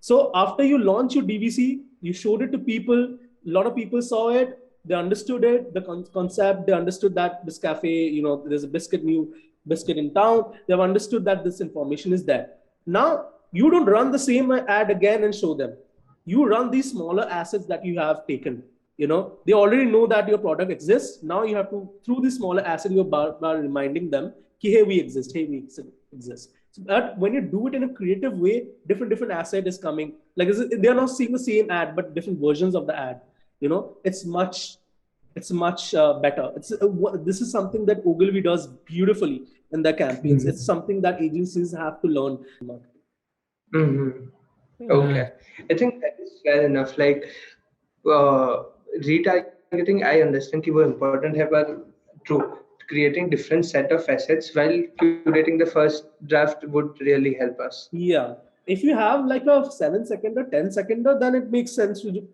So after you launch your DVC, you showed it to people. A lot of people saw it. They understood it, the concept. They understood that Biscafe, there's a new biscuit in town. They've understood that this information is there. Now you don't run the same ad again and show them. You run these smaller assets that you have taken. They already know that your product exists. Now you have to, through this smaller asset, you're reminding them, hey, we exist. Hey, we exist. So that when you do it in a creative way, different asset is coming. Like they are not seeing the same ad, but different versions of the ad. It's much better. This is something that Ogilvy does beautifully. in their campaigns. It's something that agencies have to learn. Okay, I think that is fair enough. Like retargeting, I understand कि वो important है, but true, creating different set of assets while curating the first draft would really help us. Yeah, if you have like a 7 second or 10 second, then it makes sense to do.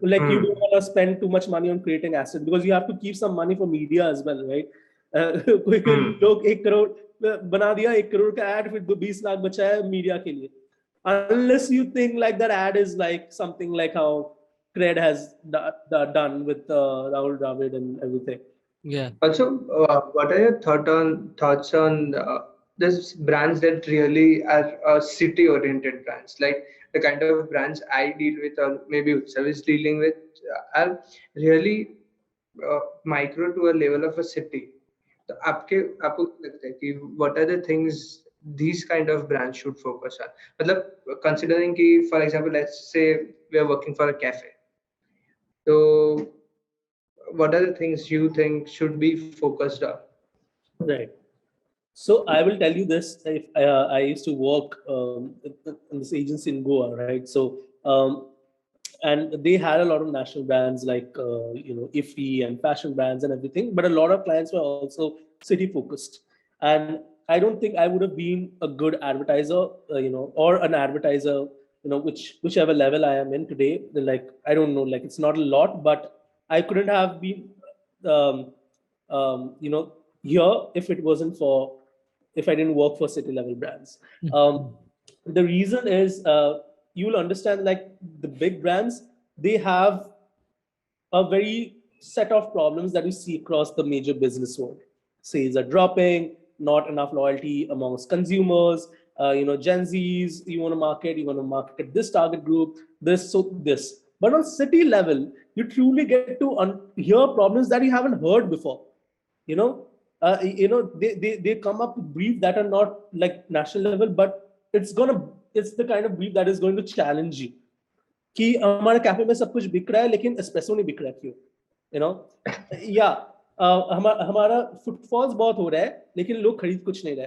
Like you don't want to spend too much money on creating assets because you have to keep some money for media as well, right? कोई लोग 1 करोड़ बना दिया, 1 करोड़ का ad, फिर 20 लाख बचा है media के लिए. Unless you think like that ad is like something like how Cred has done with Rahul Dravid and everything. Yeah. Also, what are your thoughts on this brands that really are city-oriented brands, like the kind of brands I deal with, or maybe Utsav is dealing with, are really micro to a level of a city. So, आपको लगता है कि what are the things these kind of brands should focus on? मतलब considering कि, for example, let's say we are working for a cafe. So, what are the things you think should be focused on? Right. So I will tell you this. If I used to work in this agency in Goa, right? So and they had a lot of national brands like IFI and fashion brands and everything, but a lot of clients were also city focused. And I don't think I would have been a good advertiser, or an advertiser, whichever level I am in today. Like I don't know, like it's not a lot, but I couldn't have been, here if I didn't work for city level brands. The reason is you'll understand, like the big brands, they have a very set of problems that we see across the major business world. Sales are dropping, not enough loyalty amongst consumers, Gen Zs, you want to market this target group, this. But on city level, you truly get to hear problems that you haven't heard before. They come up with briefs that are not like national level, but it's the kind of brief that is going to challenge you. कि हमारे cafe में सब कुछ बिक रहा है लेकिन espresso नहीं बिक रहा है, क्यों? हमारा फुटफॉल्स बहुत हो रहा है लेकिन लोग खरीद कुछ नहीं रहे,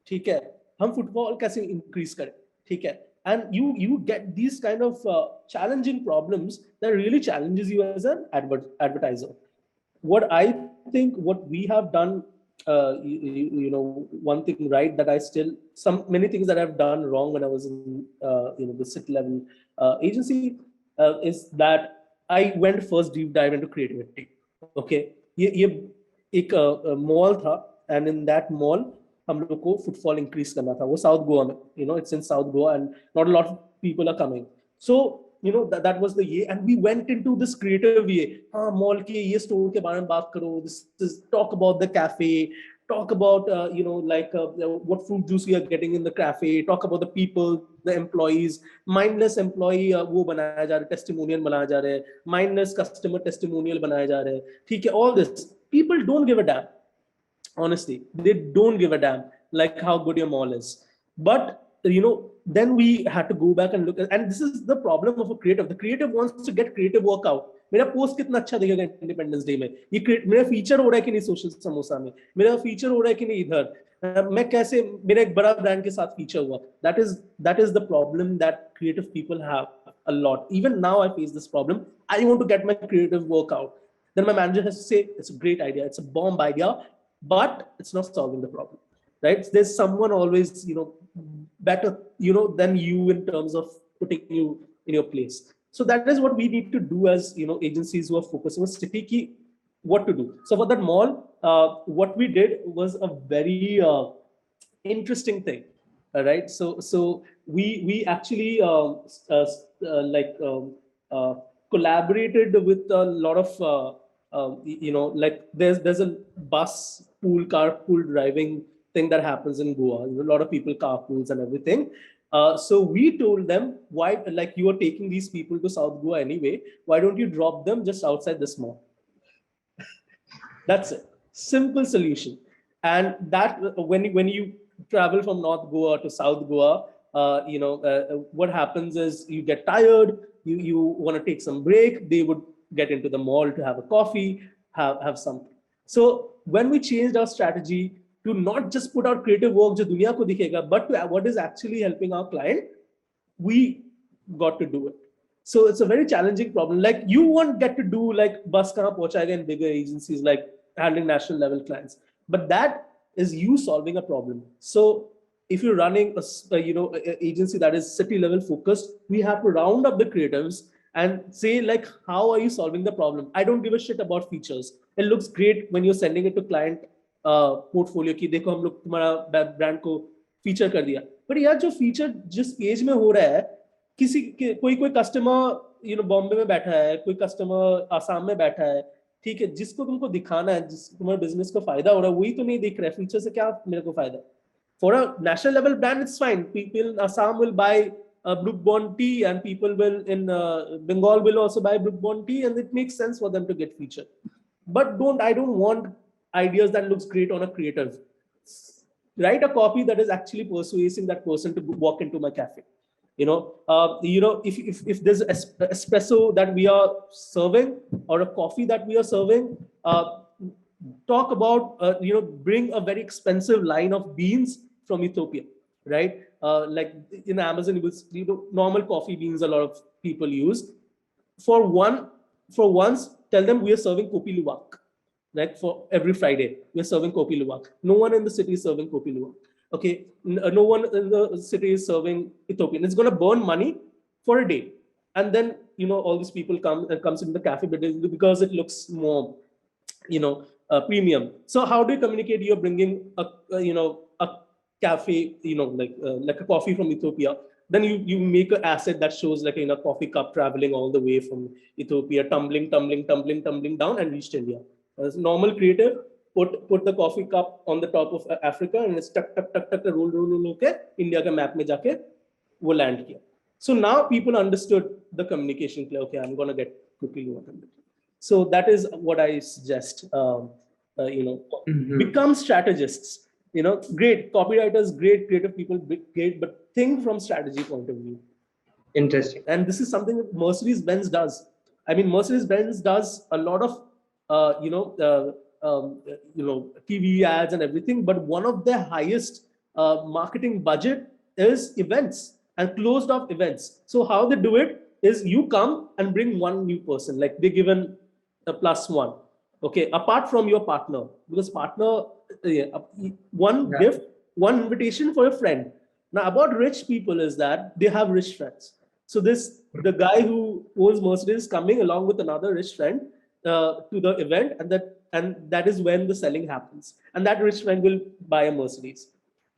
ठीक है? हम फुटफॉल कैसे इंक्रीज करें, ठीक है? And you get these kind of challenging problems that really challenges you as an advertiser. What I think, what we have done, one thing right that many things that I've done wrong when I was in the city level agency is that I went first deep dive into creativity. Okay, ये एक mall था, and in that mall हम लोग को footfall increase करना था. वो South Goa में, it's in South Goa and not a lot of people are coming. So that was the year, and we went into this creative way. Mall के ये store के बारे में बात करो. This is talk about the cafe, talk about what fruit juice we are getting in the cafe, talk about the people, the employees. Mindless employee वो बनाया जा रहा है, testimonial बनाया जा रहा है, mindless customer testimonial बनाया जा रहा है, ठीक है? All this, people don't give a damn. Honestly, they don't give a damn like how good your mall is. But then we had to go back and look at, and this is the problem of a creative. The creative wants to get creative work out. मेरा post कितना अच्छा दिखेगा independence day में, ये मेरा feature हो रहा है कि नहीं सोशल समोसा में, मेरा फीचर हो रहा है कि नहीं इधर, मैं कैसे मेरा एक बड़ा ब्रांड के साथ फीचर हुआ. That is the problem that creative people have a lot. Even now I face this problem. I want to get my creative work out. Then my manager has to say, it's a great idea, it's a bomb idea, but it's not solving the problem, right? There's someone always better than you in terms of putting you in your place. So that is what we need to do as agencies who are focusing on city ki, what to do. So for that mall, what we did was a very interesting thing, right? So we actually collaborated with a lot of like there's a carpool driving thing that happens in Goa. A lot of people carpools and everything. So we told them, why, like, you are taking these people to South Goa anyway, why don't you drop them just outside this mall? That's it. Simple solution. And that when you travel from North Goa to South Goa, what happens is you get tired, you want to take some break, they would get into the mall to have a coffee, have something. So when we changed our strategy, to not just put out creative work जो दुनिया को दिखेगा, but to what is actually helping our client, we got to do it. So it's a very challenging problem. Like you won't get to do like bus kahan pahunchayega in bigger agencies like handling national level clients, but that is you solving a problem. So if you're running a agency that is city level focused, we have to round up the creatives and say like, how are you solving the problem? I don't give a shit about features. It looks great when you're sending it to client portfolio ki dekho hum log tumhara brand ko feature kar diya. But yaar jo feature jis page mein ho raha hai, कोई customer Bombay में बैठा है, कोई customer Assam में बैठा है, ठीक है, जिसको तुमको दिखाना है, जिस तुम्हारे बिजनेस को फायदा हो रहा है, वही तो नहीं दिख रहा है, फीचर से क्या मेरे को फायदा? For a national level brand, it's fine. People in Assam will buy Brook Bond tea, and people will in Bengal will also buy Brook Bond tea, and it makes sense for them to get featured. But I don't want ideas that looks great on a creative. Write a copy that is actually persuading that person to walk into my cafe. If there's espresso that we are serving or a coffee that we are serving, talk about bring a very expensive line of beans from Ethiopia, right? Like in Amazon, normal coffee beans a lot of people use. For once, tell them we are serving Kopi Luwak, right? For every Friday, we are serving Kopi Luwak. No one in the city is serving Kopi Luwak. Okay, no one in the city is serving Ethiopian. It's going to burn money for a day, and then all these people comes into the cafe because it looks more premium. So how do you communicate? You're bringing a cafe, like a coffee from Ethiopia. Then you make an asset that shows like a coffee cup traveling all the way from Ethiopia, tumbling down and reached India. As normal creative. Put the coffee cup on the top of Africa and it's tuck roll okay India ka map mein jaake wo land kiya. So now people understood the communication clear. Okay, I'm gonna get quickly. So that is what I suggest. Become strategists. Great copywriters, great creative people, great, but think from strategy point of view. Interesting. And this is something that Mercedes-Benz does. I mean, Mercedes-Benz does a lot of TV ads and everything, but one of their highest marketing budget is events and closed off events. So how they do it is you come and bring one new person, like they're given a +1, okay, apart from your partner, because partner, gift, one invitation for a friend. Now about rich people is that they have rich friends. So the guy who owns Mercedes is coming along with another rich friend to the event, and that is when the selling happens, and that rich friend will buy a Mercedes.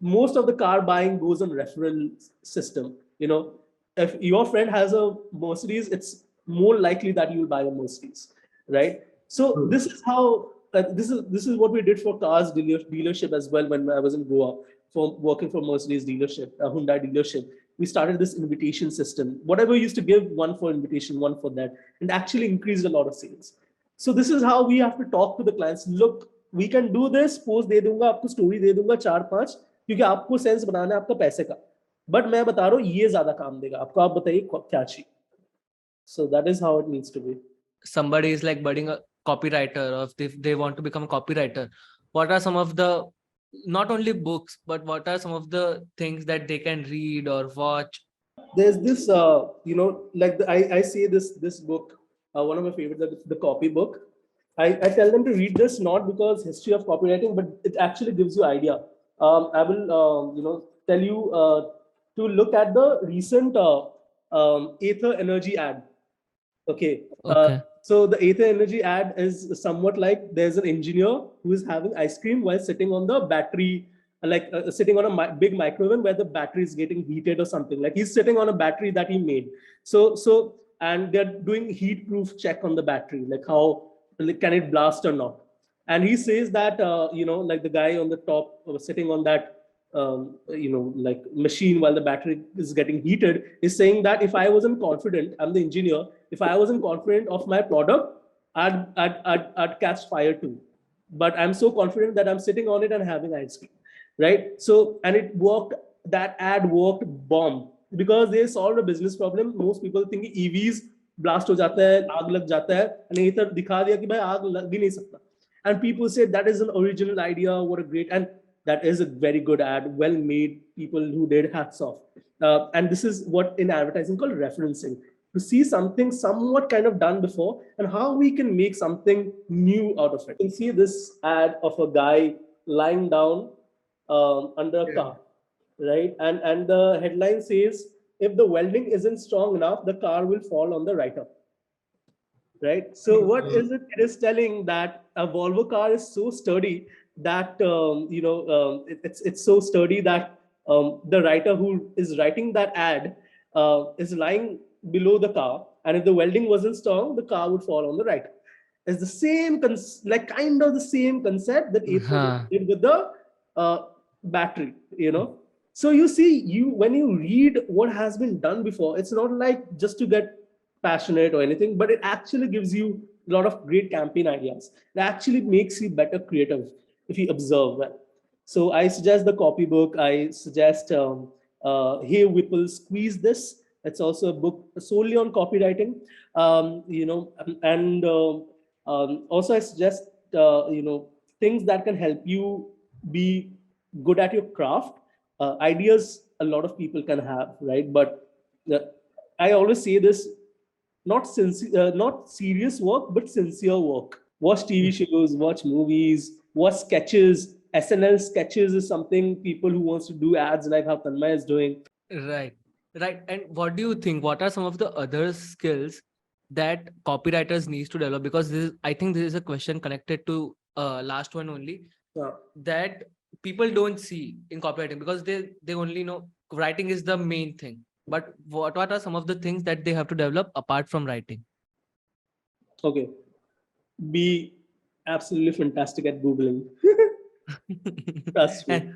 Most of the car buying goes on referral system. If your friend has a Mercedes, it's more likely that you will buy a Mercedes, right? So this is how this is what we did for cars dealership as well. When I was in Goa for working for Mercedes dealership, Hyundai dealership, we started this invitation system. Whatever we used to give, one for invitation, one for that, and actually increased a lot of sales. So this is how we have to talk to the clients. Look, we can do this. Post दे दूंगा, आपको story दे दूंगा 4-5, क्योंकि आपको sense बनाना है आपका पैसे का. But मैं बता रहा हूँ ये ज़्यादा काम देगा. आपको आप बताइए क्या चाहिए. So that is how it needs to be. Somebody is like budding a copywriter, or if they want to become a copywriter, what are some of the, not only books, but what are some of the things that they can read or watch? There's this, I say this book. One of my favorites, the copy book. I tell them to read this not because history of copywriting, but it actually gives you idea. I will tell you to look at the recent Ather Energy ad. Okay. So the Ather Energy ad is somewhat like there's an engineer who is having ice cream while sitting on the battery, sitting on a big microwave where the battery is getting heated or something. Like he's sitting on a battery that he made. And they're doing heat proof check on the battery, like how can it blast or not. And he says that, like the guy on the top sitting on that, machine while the battery is getting heated is saying that if I wasn't confident, I'm the engineer, if I wasn't confident of my product, I'd catch fire too. But I'm so confident that I'm sitting on it and having ice cream, right? So, and it worked, that ad worked bomb. Because they solved a business problem. Most people think EVs blast ho jata hai, aag lag jata hai, and Ather dikha diya ki bhai aag lag bhi nahi sakta. And people say that is an original idea, what a great, and that is a very good ad, well made, people who did, hats off. And this is what in advertising called referencing, to see something somewhat kind of done before and how we can make something new out of it. You can see this ad of a guy lying down under a car, right? And the headline says, if the welding isn't strong enough, the car will fall on the writer. Right. So what is it? It is telling that a Volvo car is so sturdy that it's so sturdy that the writer who is writing that ad is lying below the car, and if the welding wasn't strong, the car would fall on the writer. It's the same kind of the same concept that Apple did with the battery. So you see, when you read what has been done before, it's not like just to get passionate or anything, but it actually gives you a lot of great campaign ideas. It actually makes you better creative if you observe well. So I suggest the copybook. I suggest Hey Whipple, Squeeze This. It's also a book solely on copywriting. And also I suggest things that can help you be good at your craft. Ideas a lot of people can have, right? But I always say this: not serious work, but sincere work. Watch TV shows, watch movies, watch sketches. SNL sketches is something people who wants to do ads like how Tanmay is doing. Right. And what do you think? What are some of the other skills that copywriters needs to develop? Because I think this is a question connected to last one only, that people don't see in copywriting, because they only know writing is the main thing. But what are some of the things that they have to develop apart from writing? Okay. Be absolutely fantastic at Googling. Trust me.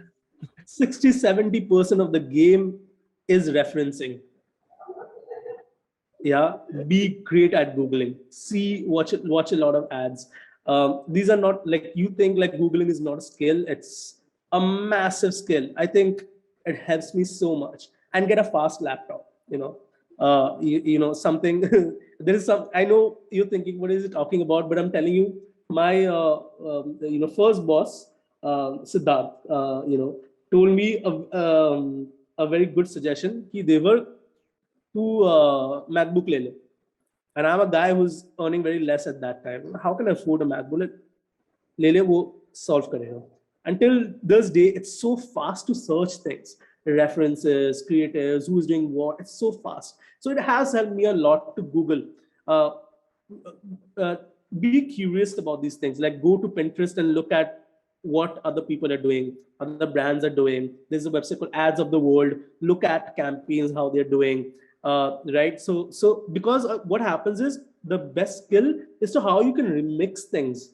60-70% of the game is referencing. Yeah. Be great at Googling. Watch a lot of ads. These are not like, you think like Googling is not a skill. It's a massive skill. I think it helps me so much. And get a fast laptop, something. There is some, I know you're thinking, what is it talking about? But I'm telling you, my first boss, Siddharth, told me a very good suggestion. They were to MacBook le. And I'm a guy who's earning very less at that time. How can I afford a MacBook? Le wo solve karega. Until this day, it's so fast to search things, references, creatives, who's doing what. It's so fast. So it has helped me a lot to Google. Be curious about these things. Like, go to Pinterest and look at what other people are doing, other brands are doing. There's a website called Ads of the World. Look at campaigns, how they're doing. Right. So because what happens is, the best skill is to how you can remix things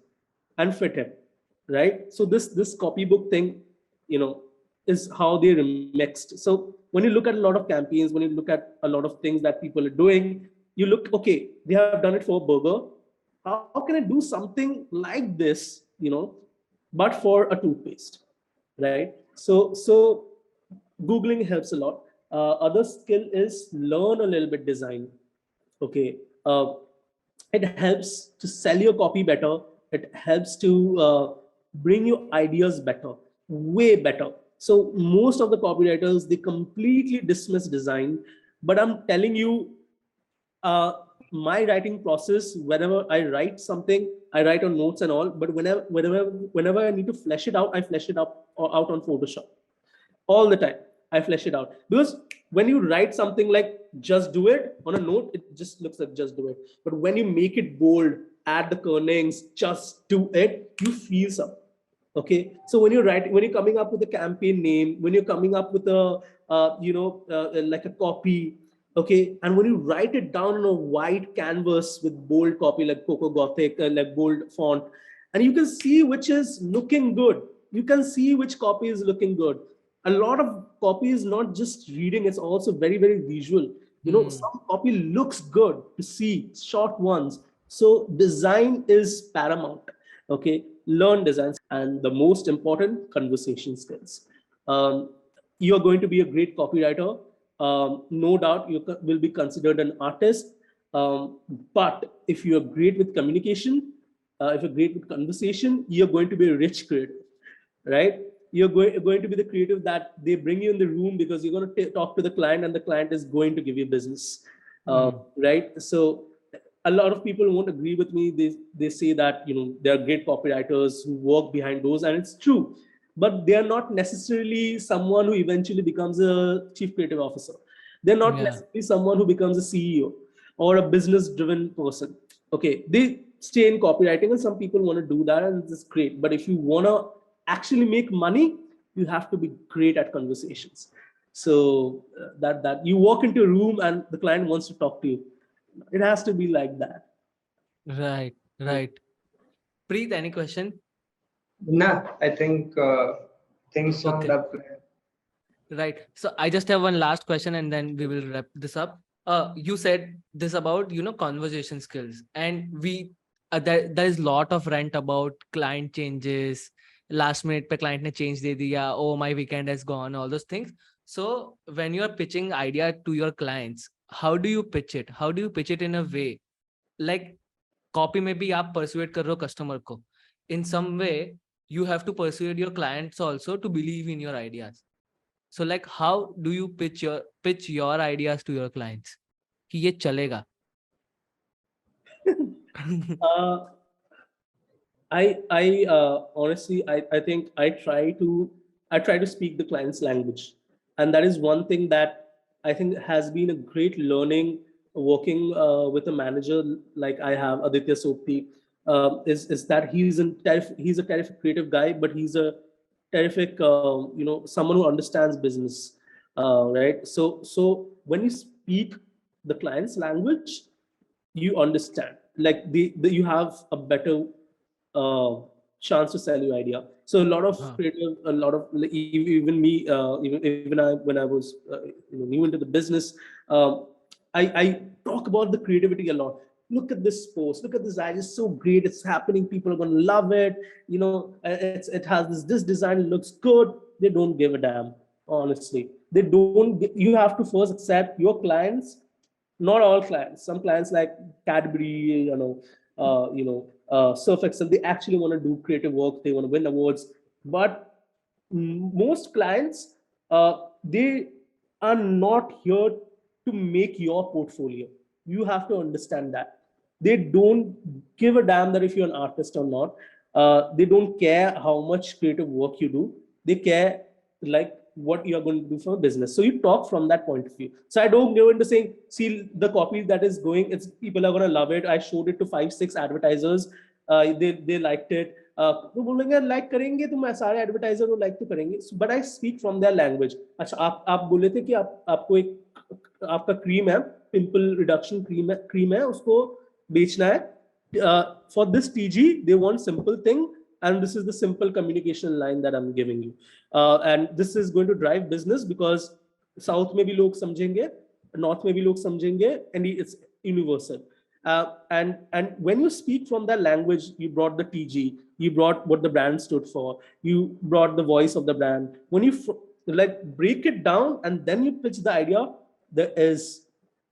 and fit it. Right. So this copybook thing, is how they remixed. So when you look at a lot of campaigns, when you look at a lot of things that people are doing, you look, okay, they have done it for a burger. How can I do something like this, but for a toothpaste, right? So Googling helps a lot. Other skill is learn a little bit design. Okay. It helps to sell your copy better. It helps to bring your ideas better, way better. So most of the copywriters, they completely dismiss design. But I'm telling you, my writing process, whenever I write something, I write on notes and all, but whenever I need to flesh it out, I flesh it out on Photoshop. All the time, I flesh it out. Because when you write something like just do it on a note, it just looks like just do it. But when you make it bold, add the kernings, just do it, you feel something. Okay. So when you're coming up with a campaign name, when you're coming up with a, like a copy, okay, and when you write it down on a white canvas with bold copy, like Coco Gothic, like bold font, and you can see which is looking good. You can see which copy is looking good. A lot of copy is not just reading, it's also very, very visual. Some copy looks good to see, short ones. So design is paramount. Okay, learn design. And the most important, conversation skills. You're going to be a great copywriter. No doubt you will be considered an artist. But if you're great with communication, if you're great with conversation, you're going to be a rich creative, right? you're going to be the creative that they bring you in the room because you're going to talk to the client, and the client is going to give you business, right? So a lot of people won't agree with me. They say that, you know, there are great copywriters who work behind doors, and it's true, but they are not necessarily someone who eventually becomes a chief creative officer. They're not Yeah. necessarily someone who becomes a CEO or a business driven person. Okay, they stay in copywriting, and some people want to do that, and it's great. But if you want to actually make money, you have to be great at conversations. So that you walk into a room and the client wants to talk to you. It has to be like that. Right. Right. Preet, any question? Nah, I think things summed Okay. up. Right. So I just have one last question and then we will wrap this up. You said this about, conversation skills, and there is lot of rant about client changes. Last minute pe client ne change de diya. Oh, my weekend has gone, all those things. So when you are pitching idea to your clients, how do you pitch it? How do you pitch it in a way? Like copy में भी आप persuade कर रहे हो customer को. In some way, you have to persuade your clients also to believe in your ideas. So like, how do you pitch your ideas to your clients? कि ये चलेगा. Uh, I honestly, I think I try to speak the client's language, and that is one thing that I think has been a great learning working with a manager like I have, Aditya Sopti. Is that he's a terrific creative guy, but he's a terrific someone who understands business, right? So when you speak the client's language, you understand, like you have a better chance to sell your idea. So a lot of Huh. creative, a lot of like, even me, even I, when I was new into the business, I talk about the creativity a lot. Look at this post, look at this idea, it's so great, it's happening, people are going to love it, it has this design, it looks good. They don't give a damn, honestly. They don't you have to first accept your clients. Not all clients. Some clients like Cadbury, Surf Excel, they actually want to do creative work. They want to win awards. But most clients, they are not here to make your portfolio. You have to understand that. They don't give a damn that if you're an artist or not. They don't care how much creative work you do. They care like what you're going to do for a business. So you talk from that point of view. So I don't go into saying, see the copy that is going, it's people are going to love it. I showed it to 5-6 advertisers. They liked it. तो बोलेंगे like करेंगे तो मैं सारे advertiser को like तो करेंगे, but I speak from their language. अच्छा, आप बोले थे कि आपको एक आपका क्रीम है, पिंपल रिडक्शन क्रीम है, उसको बेचना है. For this TG, they want simple thing, and this is the simple communication line that I'm giving you. And this is going to drive business because South में भी लोग समझेंगे, North में भी लोग समझेंगे, and it's universal. And when you speak from that language, you brought the TG, you brought what the brand stood for, you brought the voice of the brand. When you like break it down and then you pitch the idea, there is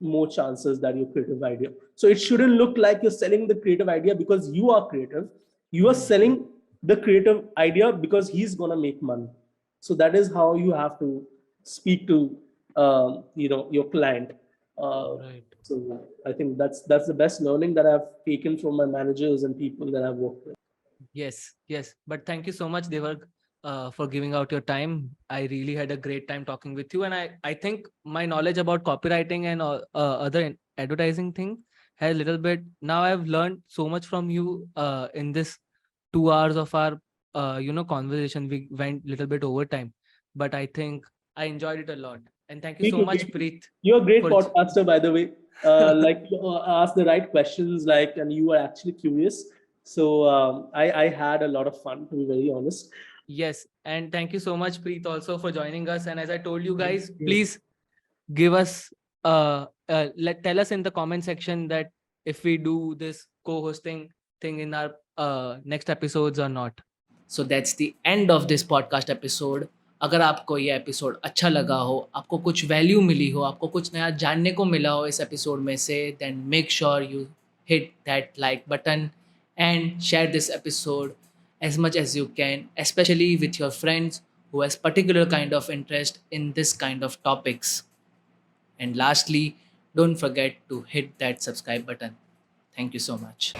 more chances that your creative idea. So it shouldn't look like you're selling the creative idea because you are creative. You are selling the creative idea because he's gonna make money. So that is how you have to speak to your client. Right. So I think that's the best learning that I've taken from my managers and people that I've worked with. Yes. But thank you so much, Devargh, for giving out your time. I really had a great time talking with you, and I think my knowledge about copywriting and other advertising thing has a little bit. Now I've learned so much from you in this 2 hours of our conversation. We went a little bit over time, but I think I enjoyed it a lot. And thank you so much, Preet. You're a great for- podcaster, by the way. Like you ask the right questions, and you were actually curious. So I had a lot of fun, to be very honest. Yes, and thank you so much, Preet, also for joining us. And as I told you guys, please give us tell us in the comment section that if we do this co-hosting thing in our next episodes or not. So that's the end of this podcast episode. अगर आपको ये episode अच्छा लगा हो, आपको कुछ value मिली हो, आपको कुछ नया जानने को मिला हो इस एपिसोड में से, then make sure you hit that like button and share this episode as much as you can, especially with your friends who has particular kind of interest in this kind of topics. And lastly, don't forget to hit that subscribe button. Thank you so much.